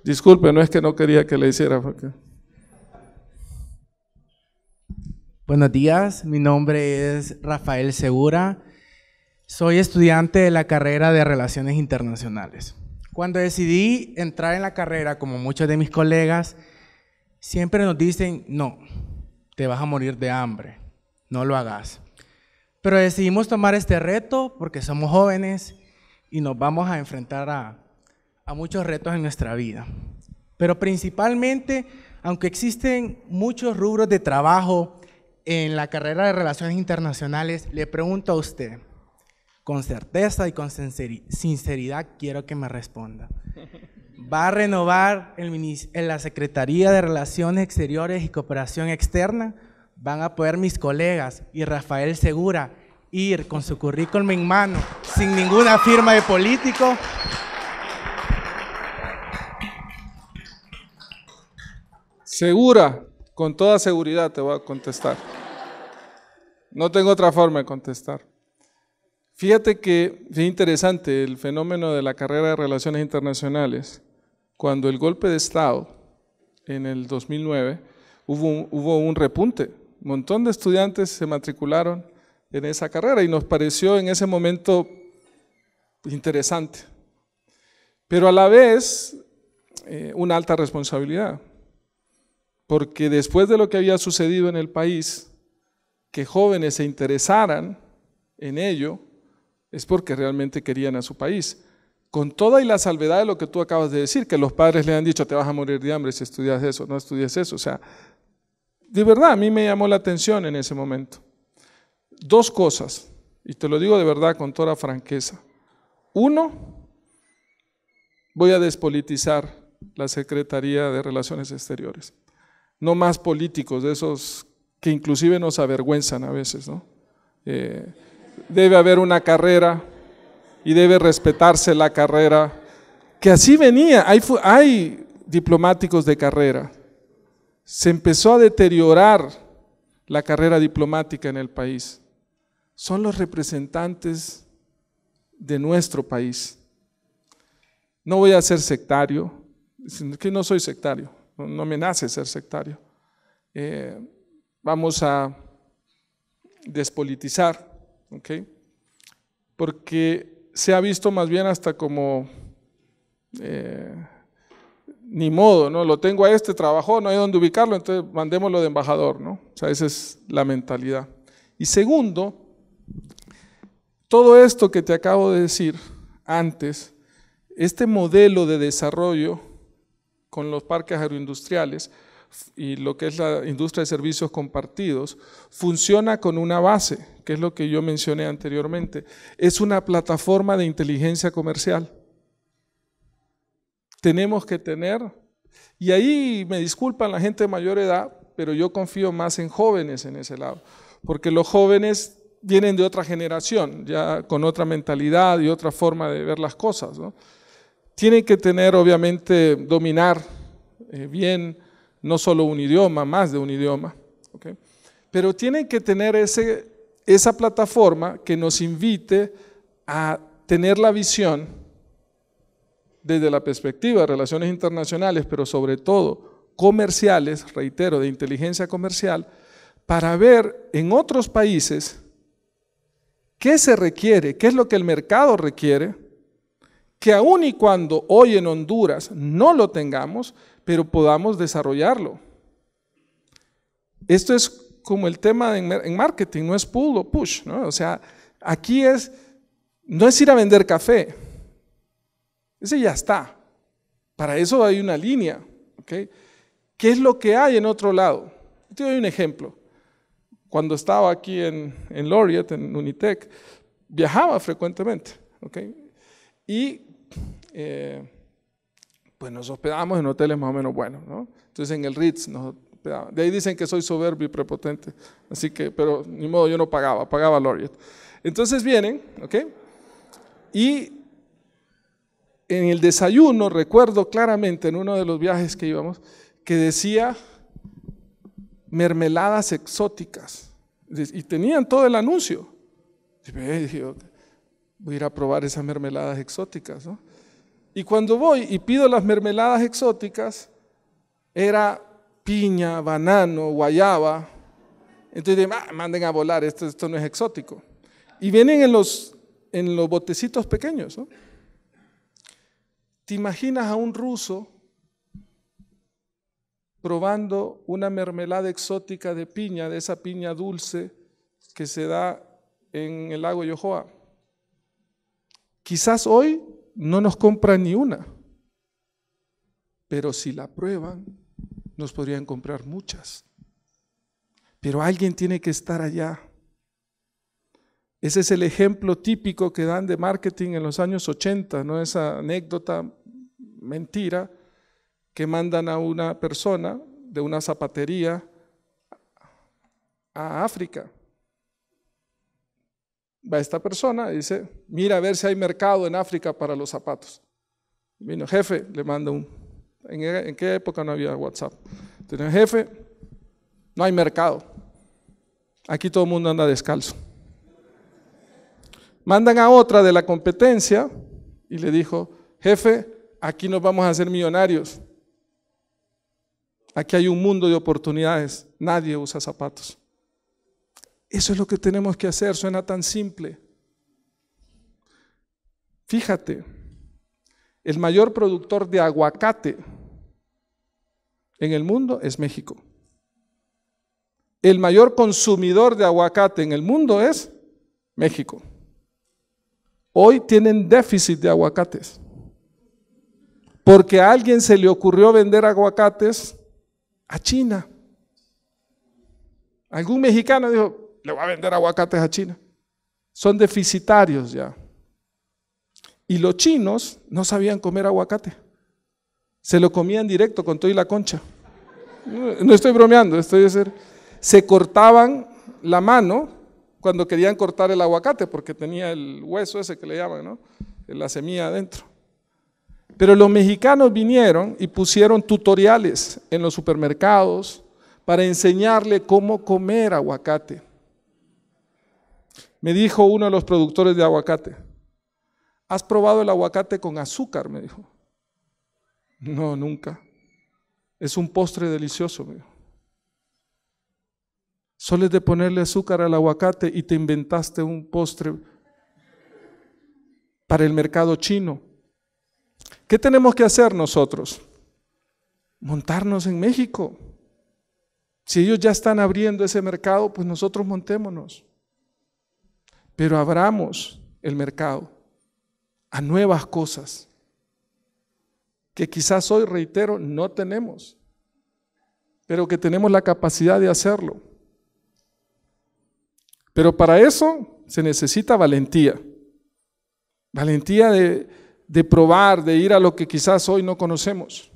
Disculpe, no es que no quería que le hiciera. Porque... Buenos días, mi nombre es Rafael Segura, soy estudiante de la carrera de Relaciones Internacionales. Cuando decidí entrar en la carrera, como muchos de mis colegas, siempre nos dicen, no, te vas a morir de hambre. No lo hagas. Pero decidimos tomar este reto porque somos jóvenes y nos vamos a enfrentar a muchos retos en nuestra vida. Pero principalmente, aunque existen muchos rubros de trabajo en la carrera de Relaciones Internacionales, le pregunto a usted, con certeza y con sinceridad quiero que me responda. ¿Va a renovar en la Secretaría de Relaciones Exteriores y Cooperación Externa? ¿Van a poder mis colegas y Rafael Segura ir con su currículum en mano, sin ninguna firma de político? Segura, con toda seguridad te voy a contestar. No tengo otra forma de contestar. Fíjate que es interesante el fenómeno de la carrera de Relaciones Internacionales. Cuando el golpe de Estado en el 2009, hubo un repunte. Un montón de estudiantes se matricularon en esa carrera y nos pareció en ese momento interesante, pero a la vez una alta responsabilidad, porque después de lo que había sucedido en el país, que jóvenes se interesaran en ello, es porque realmente querían a su país, con toda y la salvedad de lo que tú acabas de decir, que los padres le han dicho, te vas a morir de hambre si estudias eso, no estudies eso. O sea, de verdad, a mí me llamó la atención en ese momento. Dos cosas, y te lo digo de verdad con toda franqueza. Uno, voy a despolitizar la Secretaría de Relaciones Exteriores. No más políticos, de esos que inclusive nos avergüenzan a veces, ¿no? Debe haber una carrera y debe respetarse la carrera, que así venía, hay diplomáticos de carrera. Se empezó a deteriorar la carrera diplomática en el país. Son los representantes de nuestro país. No voy a ser sectario, que no soy sectario, no me nace ser sectario. Vamos a despolitizar, ¿ok? Porque se ha visto más bien hasta como ni modo, ¿no? Lo tengo a este, trabajó, no hay dónde ubicarlo, entonces mandémoslo de embajador, ¿no? O sea, esa es la mentalidad. Y segundo, todo esto que te acabo de decir antes, este modelo de desarrollo con los parques agroindustriales y lo que es la industria de servicios compartidos, funciona con una base, que es lo que yo mencioné anteriormente. Es una plataforma de inteligencia comercial. Tenemos que tener, y ahí me disculpan la gente de mayor edad, pero yo confío más en jóvenes en ese lado, porque los jóvenes vienen de otra generación, ya con otra mentalidad y otra forma de ver las cosas, ¿no? Tienen que tener, obviamente, dominar bien no solo un idioma, más de un idioma, ¿okay? Pero tienen que tener esa plataforma que nos invite a tener la visión desde la perspectiva de relaciones internacionales, pero sobre todo comerciales, reitero, de inteligencia comercial, para ver en otros países qué se requiere, qué es lo que el mercado requiere, que aun y cuando hoy en Honduras no lo tengamos, pero podamos desarrollarlo. Esto es como el tema en marketing, no es pull o push, ¿no? O sea, aquí no es ir a vender café, ese ya está, para eso hay una línea, ¿okay? ¿Qué es lo que hay en otro lado? Te doy un ejemplo. Cuando estaba aquí en Laureate, en Unitec, viajaba frecuentemente, ¿okay? Y pues nos hospedábamos en hoteles más o menos buenos, ¿no? Entonces en el Ritz nos hospedábamos. De ahí dicen que soy soberbio y prepotente, así que, pero ni modo, yo no pagaba Laureate. Entonces vienen, ¿ok? Y en el desayuno recuerdo claramente en uno de los viajes que íbamos, que decía mermeladas exóticas, y tenían todo el anuncio. Y dije, voy a ir a probar esas mermeladas exóticas, ¿no? Y cuando voy y pido las mermeladas exóticas, era piña, banano, guayaba. Entonces dije, manden a volar, esto no es exótico. Y vienen en los botecitos pequeños, ¿no? ¿Te imaginas a un ruso probando una mermelada exótica de piña, de esa piña dulce que se da en el lago Yohoa? Quizás hoy no nos compran ni una, pero si la prueban, nos podrían comprar muchas. Pero alguien tiene que estar allá. Ese es el ejemplo típico que dan de marketing en los años 80, ¿no? Esa anécdota mentira que mandan a una persona de una zapatería a África. Va esta persona y dice, mira a ver si hay mercado en África para los zapatos. Vino, jefe, le manda ¿en qué época no había WhatsApp? Entonces, jefe, no hay mercado. Aquí todo el mundo anda descalzo. Mandan a otra de la competencia y le dijo, jefe, aquí nos vamos a hacer millonarios. Aquí hay un mundo de oportunidades, nadie usa zapatos. Eso es lo que tenemos que hacer, suena tan simple. Fíjate, el mayor productor de aguacate en el mundo es México. El mayor consumidor de aguacate en el mundo es México. Hoy tienen déficit de aguacates, porque a alguien se le ocurrió vender aguacates a China. Algún mexicano dijo, le voy a vender aguacates a China. Son deficitarios ya. Y los chinos no sabían comer aguacate. Se lo comían directo con todo y la concha. No estoy bromeando, estoy diciendo. Se cortaban la mano cuando querían cortar el aguacate, porque tenía el hueso ese que le llaman, ¿no? La semilla adentro. Pero los mexicanos vinieron y pusieron tutoriales en los supermercados para enseñarle cómo comer aguacate. Me dijo uno de los productores de aguacate, ¿has probado el aguacate con azúcar? Me dijo. No, nunca. Es un postre delicioso, me dijo. Solo es de ponerle azúcar al aguacate y te inventaste un postre para el mercado chino. ¿Qué tenemos que hacer nosotros? Montarnos en México. Si ellos ya están abriendo ese mercado, pues nosotros montémonos. Pero abramos el mercado a nuevas cosas que quizás hoy, reitero, no tenemos, pero que tenemos la capacidad de hacerlo. Pero para eso se necesita valentía. Valentía de probar, de ir a lo que quizás hoy no conocemos.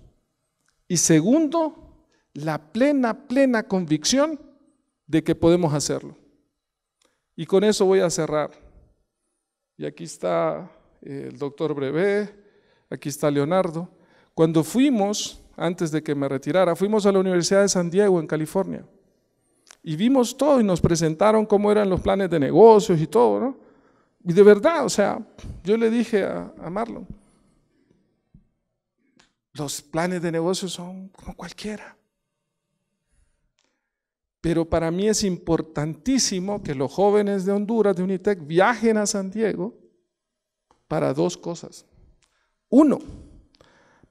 Y segundo, la plena convicción de que podemos hacerlo. Y con eso voy a cerrar. Y aquí está el doctor Brevé, aquí está Leonardo. Cuando fuimos, antes de que me retirara, fuimos a la Universidad de San Diego en California. Y vimos todo y nos presentaron cómo eran los planes de negocios y todo, ¿no? Y de verdad, o sea, yo le dije a Marlon, los planes de negocios son como cualquiera. Pero para mí es importantísimo que los jóvenes de Honduras, de UNITEC, viajen a San Diego para dos cosas. Uno,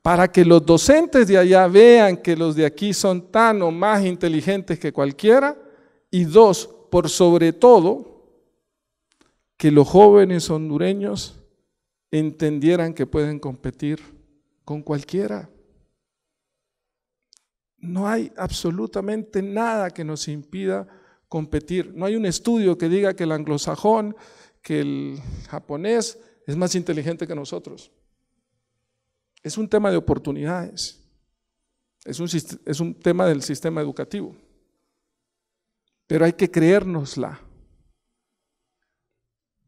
para que los docentes de allá vean que los de aquí son tan o más inteligentes que cualquiera. Y dos, por sobre todo, que los jóvenes hondureños entendieran que pueden competir con cualquiera. No hay absolutamente nada que nos impida competir. No hay un estudio que diga que el anglosajón, que el japonés es más inteligente que nosotros. Es un tema de oportunidades. Es un tema del sistema educativo. Pero hay que creérnosla.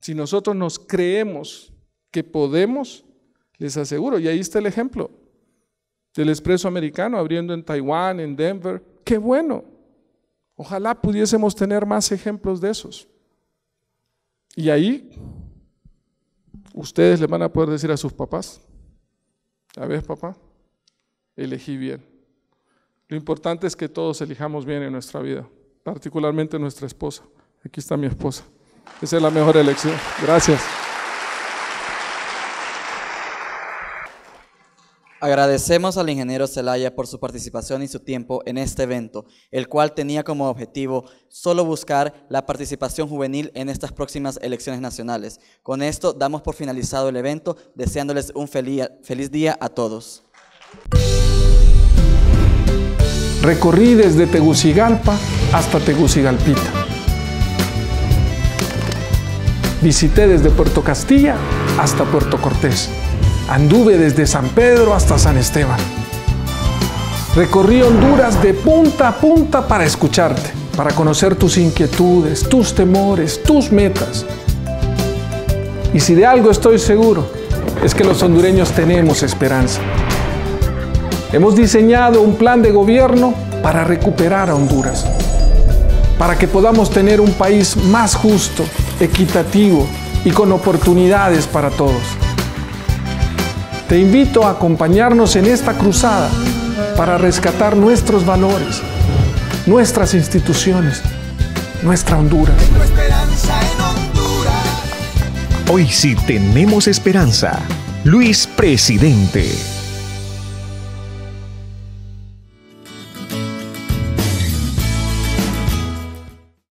Si nosotros nos creemos que podemos, les aseguro, y ahí está el ejemplo del Expreso Americano abriendo en Taiwán, en Denver. ¡Qué bueno! Ojalá pudiésemos tener más ejemplos de esos. Y ahí ustedes le van a poder decir a sus papás, a ver, papá, elegí bien. Lo importante es que todos elijamos bien en nuestra vida, particularmente nuestra esposa. Aquí está mi esposa. Esa es la mejor elección. Gracias. Agradecemos al ingeniero Zelaya por su participación y su tiempo en este evento, el cual tenía como objetivo solo buscar la participación juvenil en estas próximas elecciones nacionales. Con esto damos por finalizado el evento, deseándoles un feliz día a todos. Recorrí desde Tegucigalpa hasta Tegucigalpita. Visité desde Puerto Castilla hasta Puerto Cortés. Anduve desde San Pedro hasta San Esteban. Recorrí Honduras de punta a punta para escucharte, para conocer tus inquietudes, tus temores, tus metas. Y si de algo estoy seguro, es que los hondureños tenemos esperanza. Hemos diseñado un plan de gobierno para recuperar a Honduras, para que podamos tener un país más justo, equitativo y con oportunidades para todos. Te invito a acompañarnos en esta cruzada para rescatar nuestros valores, nuestras instituciones, nuestra Honduras. Tengo esperanza en Honduras. Hoy sí tenemos esperanza. Luis Presidente.